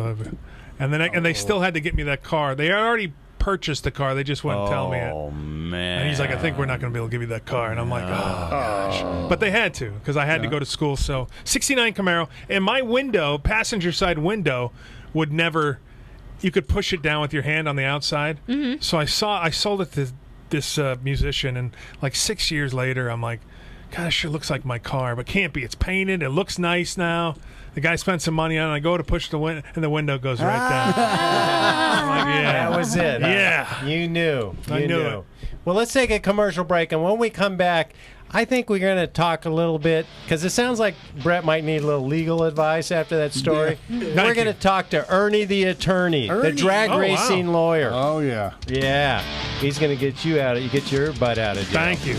and then and they still had to get me that car. They had already purchased the car. They just wouldn't tell me it. Oh, man. And he's like, I think we're not going to be able to give you that car. And I'm like, oh, gosh. But they had to because I had to go to school. So 69 Camaro. And my window, passenger side window, would never, you could push it down with your hand on the outside. So I sold it to this musician. And like 6 years later, I'm like, gosh, sure looks like my car. But can't be. It's painted. It looks nice now. The guy spent some money on it. I go to push the window, and the window goes right down. I'm like, yeah. That was it. Yeah. You knew. I knew it. Well, let's take a commercial break, and when we come back, I think we're going to talk a little bit, because it sounds like Brett might need a little legal advice after that story. Yeah. We're going to talk to Ernie the attorney, the Ernie? drag racing lawyer. Oh, yeah. Yeah. He's going to get you out. You get your butt out of jail. Thank you.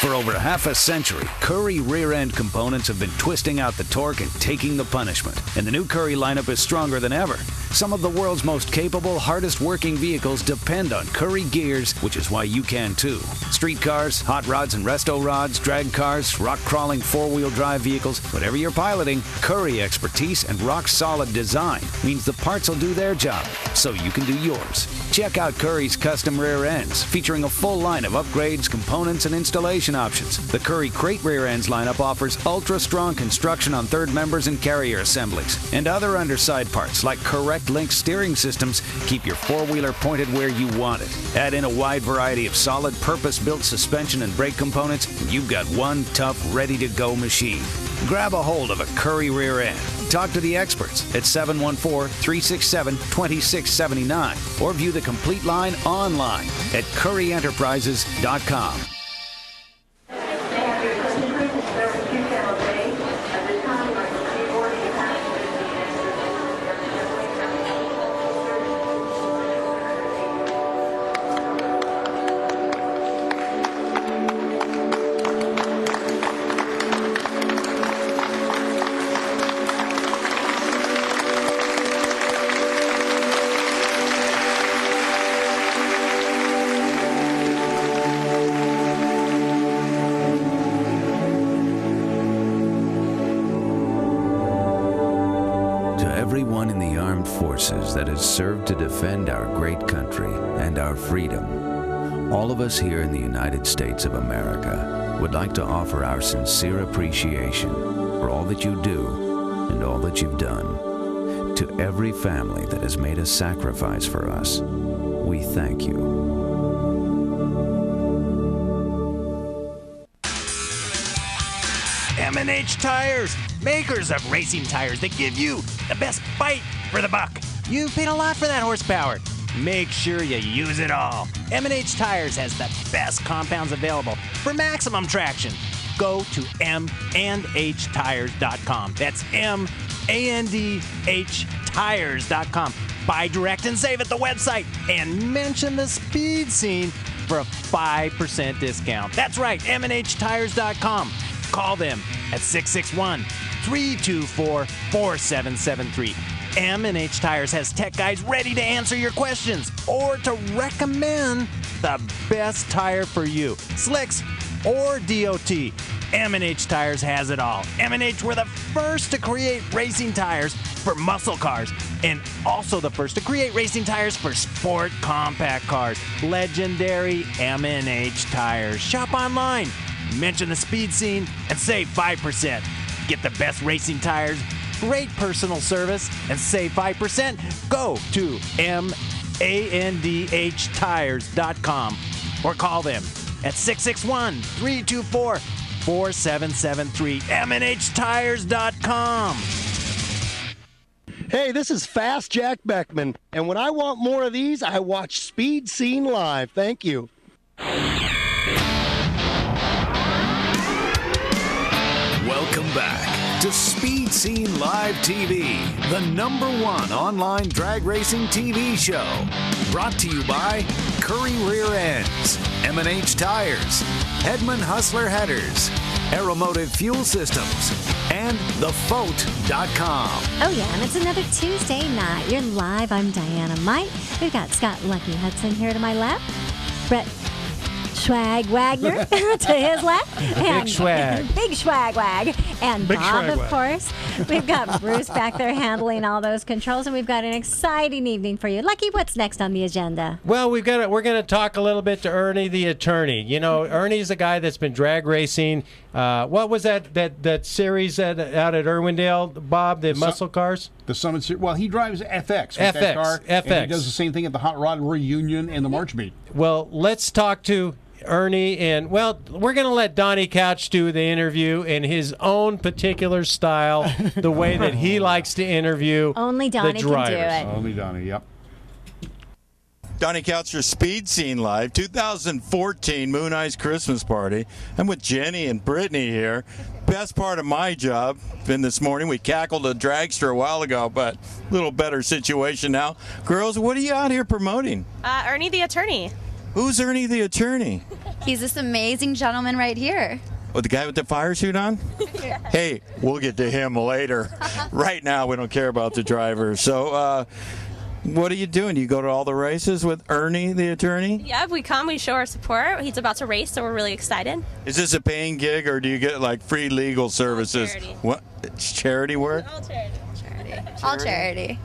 For For over half a century, Currie rear end components have been twisting out the torque and taking the punishment. And the new Currie lineup is stronger than ever. Some of the world's most capable, hardest working vehicles depend on Currie gears, which is why you can too. Street cars, hot rods and resto rods, drag cars, rock crawling 4-wheel drive vehicles, whatever you're piloting, Currie expertise and rock solid design means the parts will do their job, so you can do yours. Check out Currie's custom rear ends, featuring a full line of upgrades, components, and installation options. The Currie Crate rear ends lineup offers ultra-strong construction on third members and carrier assemblies. And other underside parts, like correct link steering systems, keep your four-wheeler pointed where you want it. Add in a wide variety of solid, purpose-built suspension and brake components, and you've got one tough, ready-to-go machine. Grab a hold of a Currie rear end. Talk to the experts at 714-367-2679 or view the complete line online at CurrieEnterprises.com. That has served to defend our great country and our freedom. All of us here in the United States of America would like to offer our sincere appreciation for all that you do and all that you've done. To every family that has made a sacrifice for us, we thank you. M&H Tires, makers of racing tires that give you the best bite for the buck. You've paid a lot for that horsepower. Make sure you use it all. M&H Tires has the best compounds available for maximum traction. Go to mandhtires.com. That's mandhtires.com. Buy direct and save at the website and mention the Speed Scene for a 5% discount. That's right, mandhtires.com. Call them at 661-324-4773. M&H Tires has tech guys ready to answer your questions or to recommend the best tire for you, slicks or DOT. M&H Tires has it all. M&H were the first to create racing tires for muscle cars and also the first to create racing tires for sport compact cars. Legendary M&H Tires. Shop online, mention the Speed Scene, and save 5%. Get the best racing tires, great personal service, and save 5%. Go to mandhtires.com or call them at 661-324-4773. mandhtires.com. Hey, this is Fast Jack Beckman, and when I want more of these, I watch Speed Scene Live. Thank you. Welcome back to Speed Scene Live TV, the #1 online drag racing TV show. Brought to you by Currie Rear Ends, M&H Tires, Hedman Hustler Headers, Aeromotive Fuel Systems, and TheFote.com. Oh yeah, and it's another Tuesday night. You're live. I'm Diana Mite. We've got Scott Lucky Hudson here to my left. Brett Schwag Wagner to his left. Big Schwag. Big Schwag Wag. And Big Bob, Schwag of Wag. course. We've got Bruce back there handling all those controls, and we've got an exciting evening for you. Lucky, what's next on the agenda? Well, we're going to talk a little bit to Ernie the attorney. You know, Ernie's a guy that's been drag racing. What was that series out at Irwindale, Bob? The muscle cars. The Summit Series. Well, he drives FX. With that car, FX. And he does the same thing at the Hot Rod Reunion and the March Meet. Well, let's talk to Ernie, and well, we're going to let Donnie Couch do the interview in his own particular style, the way that he likes to interview. Only Donnie the can drivers. do it. Only Donnie, yep. Donnie Coucher, Speed Scene Live, 2014 Moon Eyes Christmas Party. I'm with Jenny and Brittany here. Best part of my job been this morning. We cackled a dragster a while ago, but a little better situation now. Girls, what are you out here promoting? Ernie the attorney. Who's Ernie the attorney? He's this amazing gentleman right here. Oh, the guy with the fire suit on? Hey, we'll get to him later. Right now, we don't care about the driver. So, what are you doing? Do you go to all the races with Ernie, the attorney? Yeah, we come, we show our support. He's about to race, so we're really excited. Is this a paying gig, or do you get like free legal services? Charity. What? It's charity work? All charity. All charity.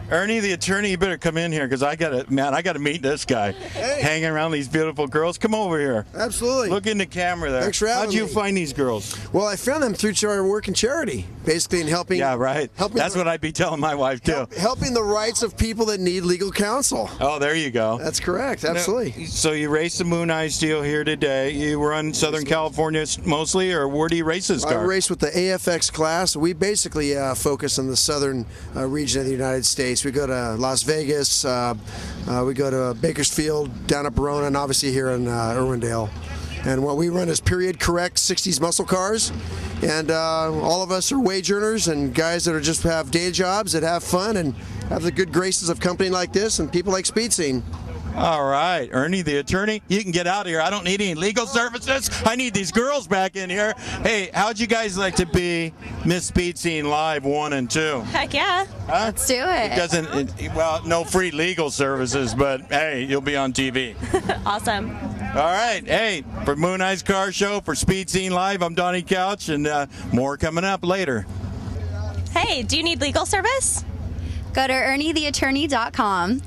Ernie, the attorney, you better come in here because I gotta meet this guy. Hanging around these beautiful girls. Come over here. Absolutely. Look in the camera there. Thanks for having How'd you me. find these girls? Well, I found them through our work in charity, basically in helping. Yeah, right. That's what I'd be telling my wife too. Helping the rights of people that need legal counsel. Oh, there you go. That's correct. Absolutely. So you race the Moon Eyes deal here today. You run Southern California mostly, or where do you race this I car? race with the AFX class. We basically focus on the southern region of the United States. We go to Las Vegas, we go to Bakersfield, down at Verona, and obviously here in Irwindale. And what we run is period correct 60s muscle cars. And all of us are wage earners and guys that are just have day jobs that have fun and have the good graces of company like this and people like Speed Scene. All right, Ernie, the attorney, you can get out of here. I don't need any legal services. I need these girls back in here. Hey, how'd you guys like to be Miss Speed Scene Live 1 and 2? Heck yeah. Huh? Let's do it. Well, no free legal services, but hey, you'll be on TV. Awesome. All right, hey, for Moon Eyes Car Show, for Speed Scene Live, I'm Donnie Couch, and more coming up later. Hey, do you need legal service? Go to ErnieTheAttorney.com.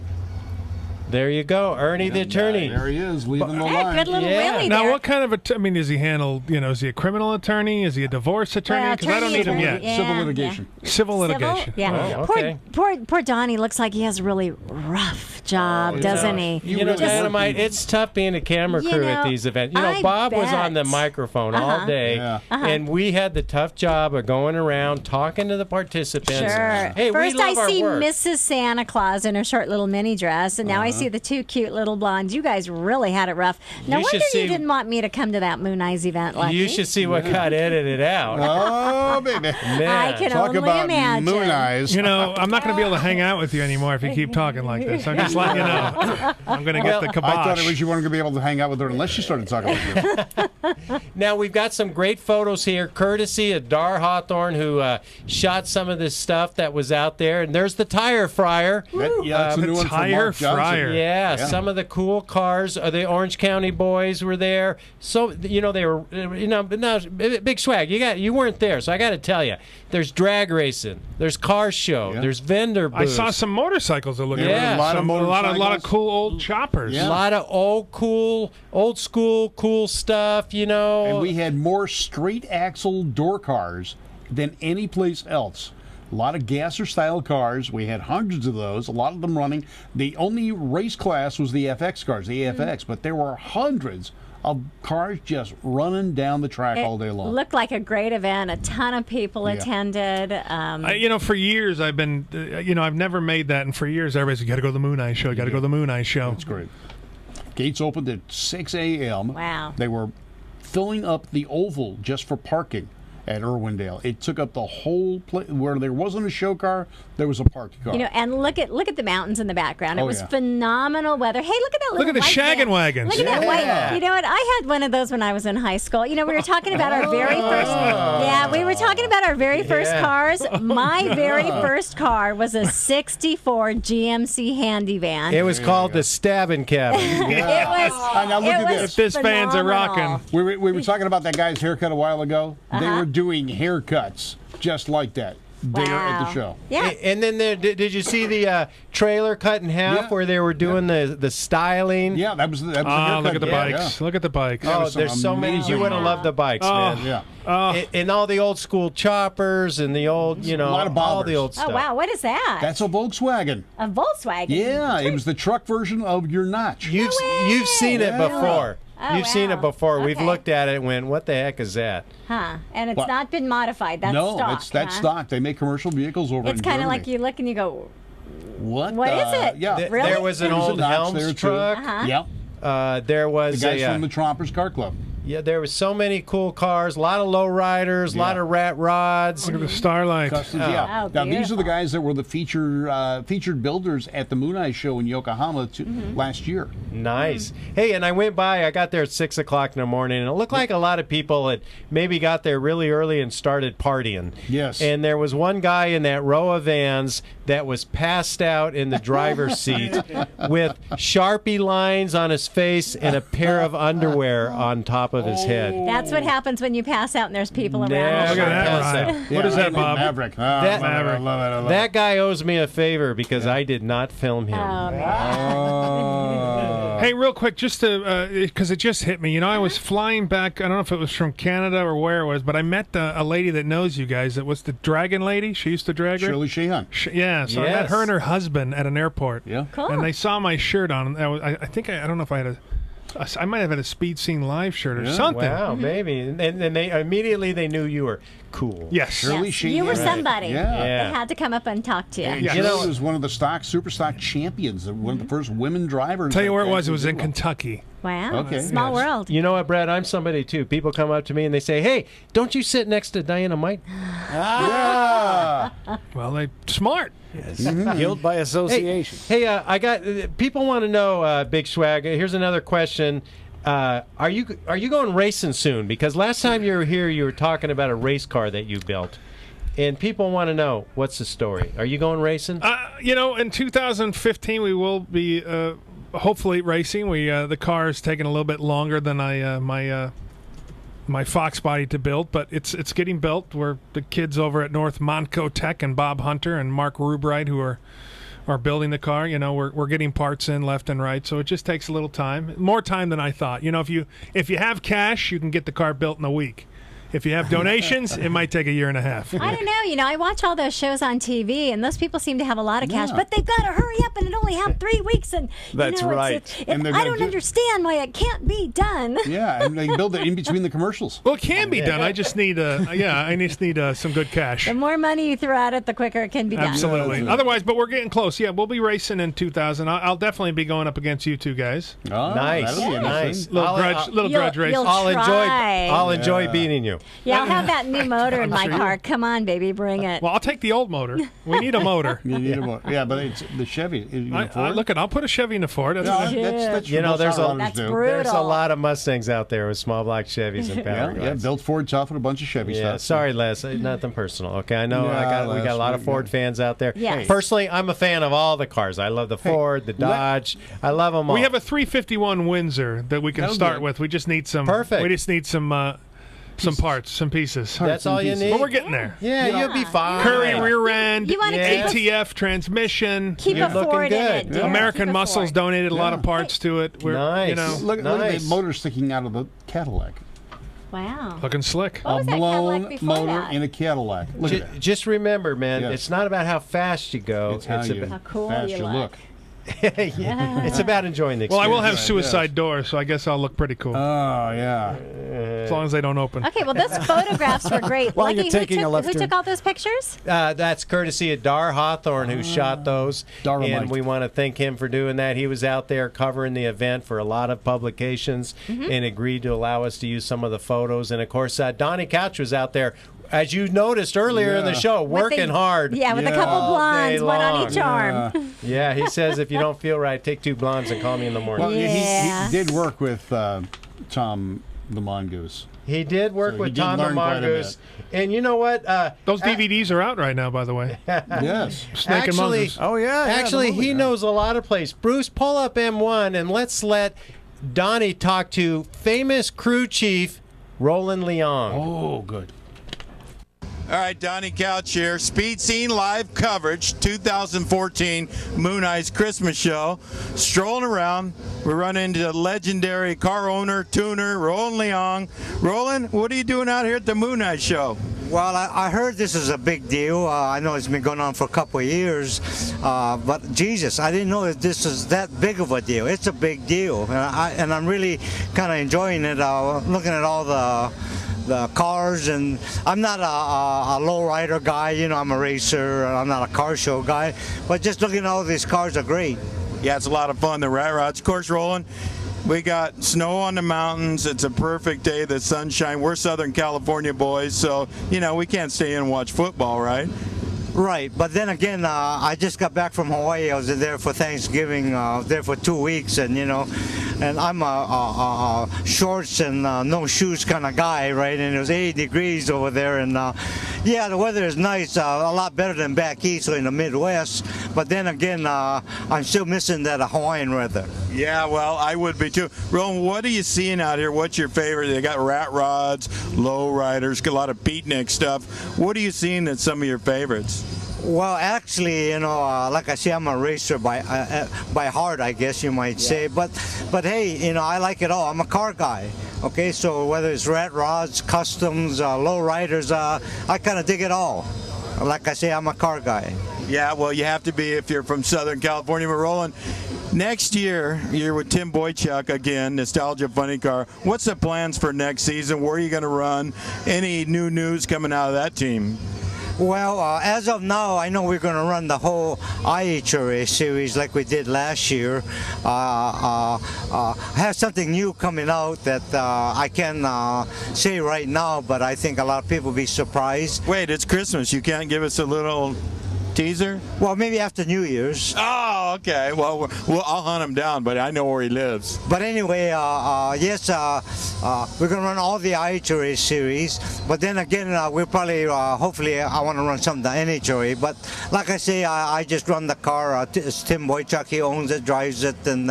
There you go, Ernie the attorney. There he is, leaving the Hey, line. good little Willie Now, there. what kind of does he handle? Is he a criminal attorney? Is he a divorce attorney? Well, Because I don't need him attorney, yet. yeah, Civil yeah. litigation. Civil litigation. Yeah. Oh, okay. Poor Donnie looks like he has a really rough job, doesn't he? You know, Dynamite, it's tough being a camera You crew know, at these events. I Bob was on the bet. microphone all day, and we had the tough job of going around talking to the participants. Sure. Hey, First, we love I our see work. Mrs. Santa Claus in her short little mini dress, and now I see the two cute little blondes. You guys really had it rough. No You should wonder see- you didn't want me to come to that Moon Eyes event, Lucky. You should see what got edited out. Oh, baby. Man. I can Talk only about imagine. Moon Eyes. I'm not going to be able to hang out with you anymore if you keep talking like this. I'm just letting you know. I'm going to get the kibosh. I thought it was you weren't going to be able to hang out with her unless you started talking like this. Now, we've got some great photos here, courtesy of Dar Hawthorne, who shot some of this stuff that was out there. And there's the tire fryer. That's a new one from Tire Mark Johnson. fryer. Yeah, some of the cool cars. The Orange County boys were there. So they were, big swag. You weren't there, so I got to tell you, there's drag racing, there's car show, there's vendor I booths. saw some motorcycles that look Yeah. really A lot of a lot of motorcycles. cool old choppers. A lot of old school, cool stuff. And we had more straight axle door cars than any place else. A lot of gasser style cars. We had hundreds of those, a lot of them running. The only race class was the FX cars, the AFX, but there were hundreds of cars just running down the track all day long. Looked like a great event. A ton of people attended. For years I've been, I've never made that, and for years everybody's got to go to the Moon Eyes show. Got to go to the Moon Eyes show. That's great. Gates opened at 6 a.m. Wow. They were filling up the oval just for parking at Irwindale. It took up the whole place. Where there wasn't a show car, there was a parked car. And look at the mountains in the background. It Oh, was yeah. phenomenal weather. Hey, look at that little Look at the white shaggin' van. wagons. Look at that Yeah. white. You know what? I had one of those when I was in high school. We were talking about our very first. Yeah, we were talking about our very first cars. My very first car was a '64 GMC Handy Van. It was called the Stabbing Cabin. It was. Now look it at was this. This fan's a phenomenal. rockin'. We were talking about that guy's haircut a while ago. They were doing haircuts just like that there at the Wow. show. Yeah. And then did you see the trailer cut in half Yeah. where they were doing the styling? Yeah, that was the haircut. Look at the Yeah, bikes. Look at the bikes. Oh, was some there's so many. You amazing would have loved the bikes, man. Yeah. And all the old school choppers and the old, a lot of all bobbers. the old stuff. Oh wow, what is that? That's a Volkswagen. a Volkswagen. Yeah, it was the truck version of your Notch. You've seen it Yeah. before. Oh, You've seen wow. it before. We've Okay. looked at it and went, what the heck is that? Huh? And it's What? not been modified. That's no, stock. that's huh? stock. They make commercial vehicles over It's in kind of Germany. like you look and you go, What? What is it? Yeah. Really? There was an There's a old Notch Helms there, too. truck. Uh-huh. Yeah. There The was guys a from the Trompers Car Club. Yeah, there was so many cool cars, a lot of low riders, a lot of rat rods. Look at the Starlight. Customs, yeah. Now these are the guys that were the featured builders at the Moon Eye show in Yokohama last year. Nice. Hey, and I went by. I got there at 6 o'clock in the morning, and it looked like a lot of people had maybe got there really early and started partying. Yes. And there was one guy in that row of vans that was passed out in the driver's seat with Sharpie lines on his face and a pair of underwear on top of his head. That's what happens when you pass out and there's people around. Never Look at that pass ride. out. What is that, Bob? Maverick. Oh, That- I love it. I love That guy owes me a favor because I did not film him. Hey, real quick, just to because it just hit me. You know, I was flying back. I don't know if it was from Canada or where it was, but I met a lady that knows you guys. That was the Dragon lady. She used to drag her. Shirley Sheehan. Yeah, so I met Yes. her and her husband at an airport. Yeah. Cool. And they saw my shirt on. I think I don't know if I had I might have had a Speed Scene Live shirt or something. Wow, maybe. And they immediately they knew you were cool. Yes. Shirley Yes, Sheehan. you were somebody. Yeah. They had to come up and talk to you. And Yes. Shirley was one of the super stock champions, one of the first women drivers. Tell you where it was. It that was in did one. Kentucky. Wow. Okay. Small world. You know what, Brad? I'm somebody too. People come up to me and they say, "Hey, don't you sit next to Diana Mike?" Yeah. Well, they smart. Guild by association. Hey, I got people want to know, Big Swag. Here's another question. Are you going racing soon? Because last time you were here, you were talking about a race car that you built, and people want to know what's the story. Are you going racing? You know, in 2015 we will be hopefully racing. The car is taking a little bit longer than my Fox body to build, but it's getting built. We're the kids over at North Montco Tech and Bob Hunter and Mark Rubright who are building the car. You know, we're getting parts in left and right, so it just takes a little time, more time than I thought. You know, if you have cash, you can get the car built in a week. If you have donations, it might take a year and a half. I don't know. You know, I watch all those shows on TV, and those people seem to have a lot of cash, Yeah. but they've got to hurry up, and it only have 3 weeks. And That's you know, right. And they're I gonna don't do- understand why it can't be done. Yeah, and they build it in between the commercials. Well, it can be done. I just need some good cash. The more money you throw at it, the quicker it can be done. Absolutely. Otherwise, but we're getting close. Yeah, we'll be racing in 2000. I'll definitely be going up against you two guys. Oh, Nice, that'll be nice. interesting. Little grudge race. you'll I'll try. enjoy beating you. Yeah, I'll have that new motor in my car. Come on, baby, bring it. Well, I'll take the old motor. We need a motor. You need a motor. Yeah, but it's the Chevy. I'll put a Chevy in the Ford. That's That's You know, there's a That's do. brutal. There's a lot of Mustangs out there with small block Chevys and power Yeah, guides. built Ford tough and a bunch of Chevy Yeah, stuff. sorry, Les. Nothing personal. Okay, I know Yeah, we got Les, a lot of Ford fans out there. Yes. Personally, I'm a fan of all the cars. I love the Ford, the Dodge. I love them all. We have a 351 Windsor that we can That'll start do it. with. We just need some. Perfect. We just need some parts, some pieces. That's all you need. But we're getting there. Yeah, you'll be fine. Curry rear end, You wanna ATF transmission. Keep You're a looking Ford in good. it, dear. American Keep a Muscles Ford. donated a lot of parts to it. We're, Nice. You know, Look at Nice. the motor sticking out of the Cadillac. Wow. looking slick. What was that blown Cadillac before motor that? in a Cadillac. Look at that. Just remember, man, Yes. it's not about how fast you go. It's how you How cool fast you you look. look. It's about enjoying the Well, I experience. will have suicide doors, so I guess I'll look pretty cool. Oh, yeah. As long as they don't open. Okay, well, those photographs were great. While Lucky, you're taking a left who turn. took all those pictures? That's courtesy of Dar Hawthorne, who shot those. Dynamite. And we want to thank him for doing that. He was out there covering the event for a lot of publications and agreed to allow us to use some of the photos. And, of course, Donnie Couch was out there, as you noticed earlier in the show, working hard. Yeah, with a couple all day blondes, one on each long. arm. Yeah, he says if you don't feel right, take 2 blondes and call me in the morning. Well, Yeah. he did work with Tom the Mongoose. He did work So he with did Tom the learn quite a Mongoose. And you know what? Those DVDs are out right now, by the way. Yes. Snake and Mongoose. Oh, yeah. Actually, he knows a lot of places. Bruce, pull up M1 and let's let Donnie talk to famous crew chief Roland Leong. Oh, good. All right, Donnie Couch here. Speed Scene Live coverage, 2014 Moon Eye's Christmas show. Strolling around, we run into legendary car owner, tuner, Roland Leong. Roland, what are you doing out here at the Moon Eye show? Well, I heard this is a big deal. I know it's been going on for a couple of years, but Jesus, I didn't know that this is that big of a deal. It's a big deal, and I'm really kind of enjoying it. Looking at all the cars, and I'm not a low rider guy. You know, I'm a racer. I'm not a car show guy, but just looking at all these cars are great. Yeah, it's a lot of fun. The rat rods, of course, Roland. We got snow on the mountains. It's a perfect day, the sunshine. We're Southern California boys, so, we can't stay in and watch football, right? Right, but then again, I just got back from Hawaii. I was there for Thanksgiving, there for 2 weeks, and and I'm a shorts and no shoes kind of guy, right? And it was 80 degrees over there, and the weather is nice, a lot better than back east or in the Midwest. But then again, I'm still missing that Hawaiian weather. Yeah, well, I would be too. Roland, what are you seeing out here? What's your favorite? They got rat rods, low riders, a lot of beatnik stuff. What are you seeing that's some of your favorites? Well, actually, like I say, I'm a racer by heart, I guess you might say. But hey, I like it all. I'm a car guy. Okay, so whether it's rat rods, customs, low riders, I kind of dig it all. Like I say, I'm a car guy. Yeah, well, you have to be if you're from Southern California. But Roland, next year, you're with Tim Boychuk again, Nostalgia Funny Car. What's the plans for next season? Where are you going to run? Any new news coming out of that team? Well, as of now, I know we're going to run the whole IHRA series like we did last year. I have something new coming out that I can't say right now, but I think a lot of people will be surprised. Wait, it's Christmas. You can't give us a little teaser? Well, maybe after New Year's. Oh, okay. Well, I'll hunt him down, but I know where he lives. But anyway, yes, we're going to run all the IHRA series. But then again, we'll probably, hopefully, I want to run some of the NHRA. But like I say, I just run the car. It's Tim Boychuk. He owns it, drives it, and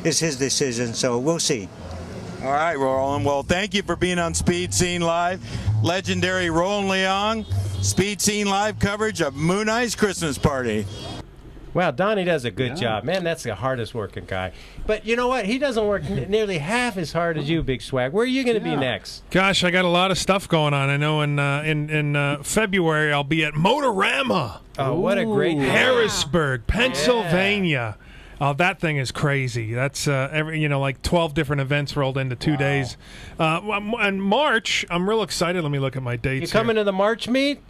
it's his decision. So we'll see. All right, Roland. Well, thank you for being on Speed Scene Live. Legendary Roland Leong, Speed Scene Live coverage of Moon Eye's Christmas party. Wow, Donnie does a good job. Man, that's the hardest working guy. But you know what? He doesn't work nearly half as hard as you, Big Swag. Where are you going to be next? Gosh, I got a lot of stuff going on. I know in February I'll be at Motorama. Oh, what a great day. Harrisburg, Pennsylvania. Oh, that thing is crazy. That's like 12 different events rolled into 2 days. And March, I'm real excited. Let me look at my dates. You coming to the March meet?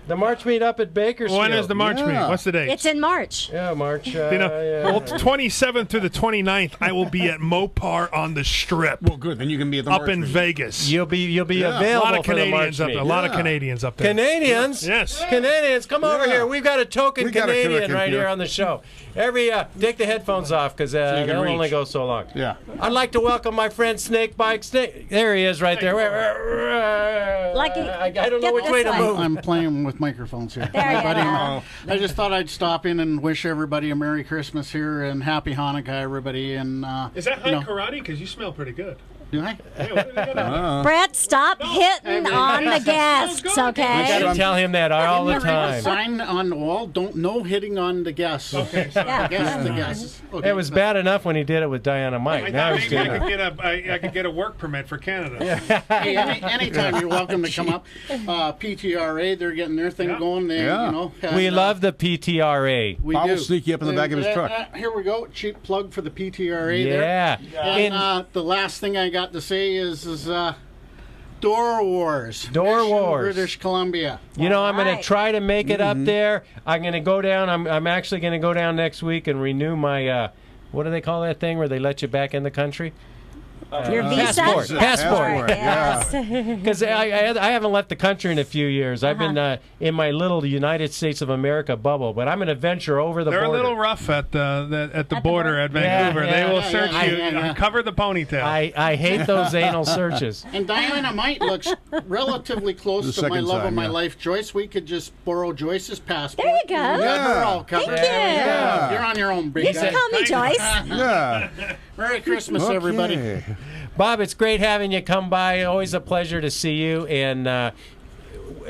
The March meet up at Bakersfield. When is the March meet? What's the date? It's in March. Yeah, March. Well, 27th through the 29th, I will be at Mopar on the Strip. Well, good. Then you can be at the up in Vegas. You'll be available. A lot of for Canadians the up March there. meet. A lot of Canadians up there. Canadians? Yes. Canadians, come over here. We've got a token Canadian right here. here on the show. Take the headphones off because they'll only go so long. Yeah. I'd like to welcome my friend Snake Bike. Snake, there he is right there. I don't know which way to move. I'm playing with microphones here. There you go. I just thought I'd stop in and wish everybody a Merry Christmas here and Happy Hanukkah, everybody. And is that high karate? Because you smell pretty good. Do I? Brett, stop hitting on the guests, okay? You got to tell him that all the time. Sign on the wall, no hitting on the guests. Okay, sorry. The guests. Okay, it was bad enough when he did it with Diana Mike. I now thought he's maybe gonna... I could get a work permit for Canada. Hey, anytime you're welcome to come up. PTRA, they're getting their thing going. We love the PTRA. We do. Sneak you up in the back of his truck. Here we go. Cheap plug for the PTRA there. And the last thing I got to say is Door Wars. Door Wars. British Columbia. I'm going to try to make it up there. I'm going to go down. I'm actually going to go down next week and renew my, what do they call that thing where they let you back in the country? Your visa? Passport. Yes. Because I haven't left the country in a few years. I've been in my little United States of America bubble, but I'm going to venture over the border. They're a little rough at the border at Vancouver. They will search you. Cover the ponytail. I hate those anal searches. And Diana Mite looks relatively close to my love of my life, Joyce. We could just borrow Joyce's passport. There you go. Yeah. We're all covered. Thank you. You're on your own, big You can call me Joyce. Yeah. Merry Christmas, everybody. Bob, it's great having you come by. Always a pleasure to see you. And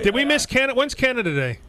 did we miss Canada? When's Canada Day?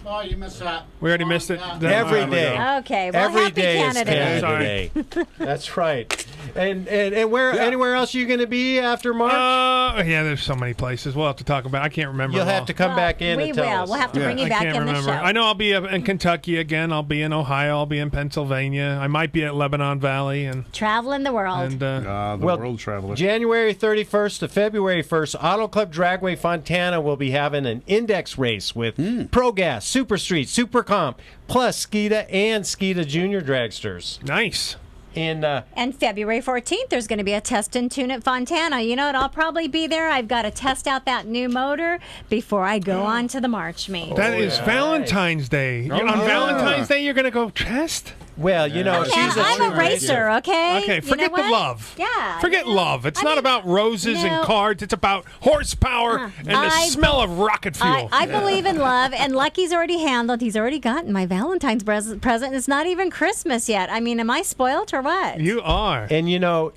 Oh, you missed that. We already missed it. Every day. Okay. Well, every happy day Canada is Canada Day. That's right. And where anywhere else are you going to be after March? There's so many places. We'll have to talk about it. I can't remember. You'll have to come back in and tell us. We'll have to bring you back in the show. I know I'll be in Kentucky again. I'll be in Ohio. I'll be in Pennsylvania. I might be at Lebanon Valley. And traveling the world. And, the world traveler. January 31st to February 1st, Auto Club Dragway Fontana will be having an index race with Pro Gas, Super Street, Super Comp, plus Skeeta and Skeeta Junior Dragsters. Nice. And February 14th, there's going to be a test and tune at Fontana. You know what? I'll probably be there. I've got to test out that new motor before I go on to the March meet. That is Valentine's Day. On Valentine's Day, you're going to go test? Well, you know, I'm a racer, okay? Okay, forget the love. Yeah. Forget love. It's not about roses and cards. It's about horsepower and the smell of rocket fuel. I believe in love, and Lucky's already handled. He's already gotten my Valentine's present. It's not even Christmas yet. I mean, am I spoiled or what? You are. And, you know,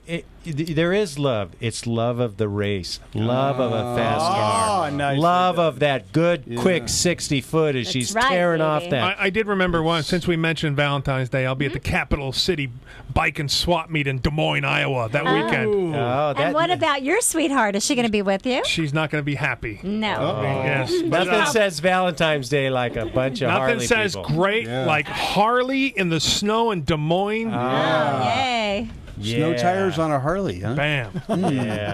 there is love. It's love of the race, love of a fast car, love of that good, quick 60 foot as she's tearing off that. I did remember once, since we mentioned Valentine's Day, I'll be at the Capital City Bike and Swap Meet in Des Moines, Iowa that weekend. And what about your sweetheart? Is she going to be with you? She's not going to be happy. No. Yes. Nothing says Valentine's Day like a bunch of Harley people. Nothing says great like Harley in the snow in Des Moines. Yay. Snow tires on a Harley, huh? Bam.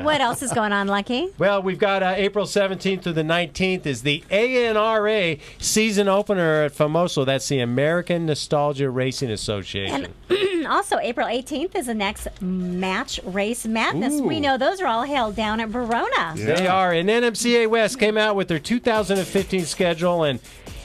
What else is going on, Lucky? Well, we've got April 17th through the 19th is the ANRA season opener at Famoso. That's the American Nostalgia Racing Association. And also, April 18th is the next Match Race Madness. Ooh. We know those are all held down at Verona. They are. And NMCA West came out with their 2015 schedule, and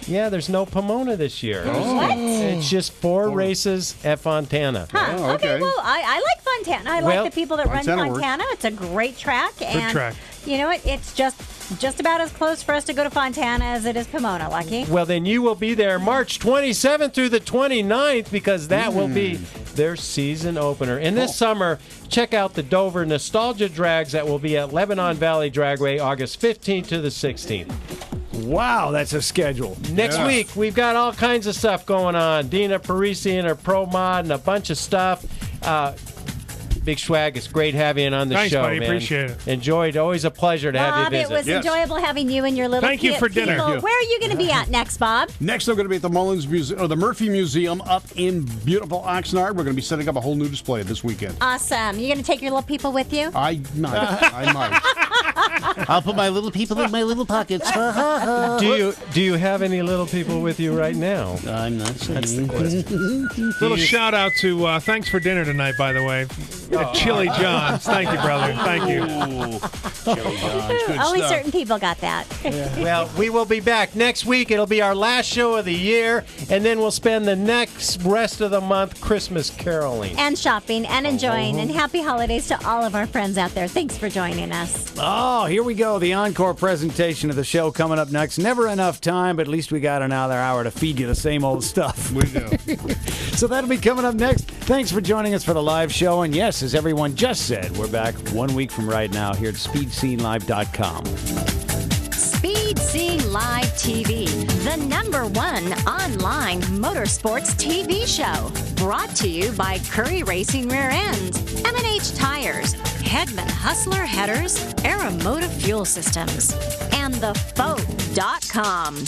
yeah, there's no Pomona this year. What? It's just 4 races at Fontana. Huh. Okay, well, I like Fontana. I like the people that run Fontana. It's a great track. Good track. You know what? It's just about as close for us to go to Fontana as it is Pomona, Lucky. Well, then you will be there March 27th through the 29th because that will be their season opener. And this summer, check out the Dover Nostalgia Drags that will be at Lebanon Valley Dragway August 15th to the 16th. Wow, that's a schedule. Next week, we've got all kinds of stuff going on. Dina Parisi and her Pro Mod and a bunch of stuff. Big Swag, it's great having you on the Thanks, show, buddy. man. Appreciate it. Enjoyed. Always a pleasure to have you Bob, visit. it was enjoyable having you and your little Thank you for dinner. people. Thank you. Where are you going to be at next, Bob? Next, I'm going to be at the Mullins Museum, or the Murphy Museum up in beautiful Oxnard. We're going to be setting up a whole new display this weekend. Awesome. You going to take your little people with you? I might. I'll put my little people in my little pockets. Do you have any little people with you right now? I'm not saying. That's the question. Little shout out to thanks for dinner tonight, by the way. At Chili John's. Thank you, brother. Thank you. Chili John's. Good Only stuff. certain people got that. Well, we will be back next week. It'll be our last show of the year, and then we'll spend the next rest of the month Christmas caroling. And shopping and enjoying. And happy holidays to all of our friends out there. Thanks for joining us. Oh, here we go. The encore presentation of the show coming up next. Never enough time, but at least we got another hour to feed you the same old stuff. We do. So that'll be coming up next. Thanks for joining us for the live show. And yes, as everyone just said, we're back 1 week from right now here at SpeedSceneLive.com. Speed Scene Live TV, the #1 online motorsports TV show. Brought to you by Curry Racing Rear Ends, M&H Tires, Hedman Hustler Headers, Aeromotive Fuel Systems, and theFoe.com.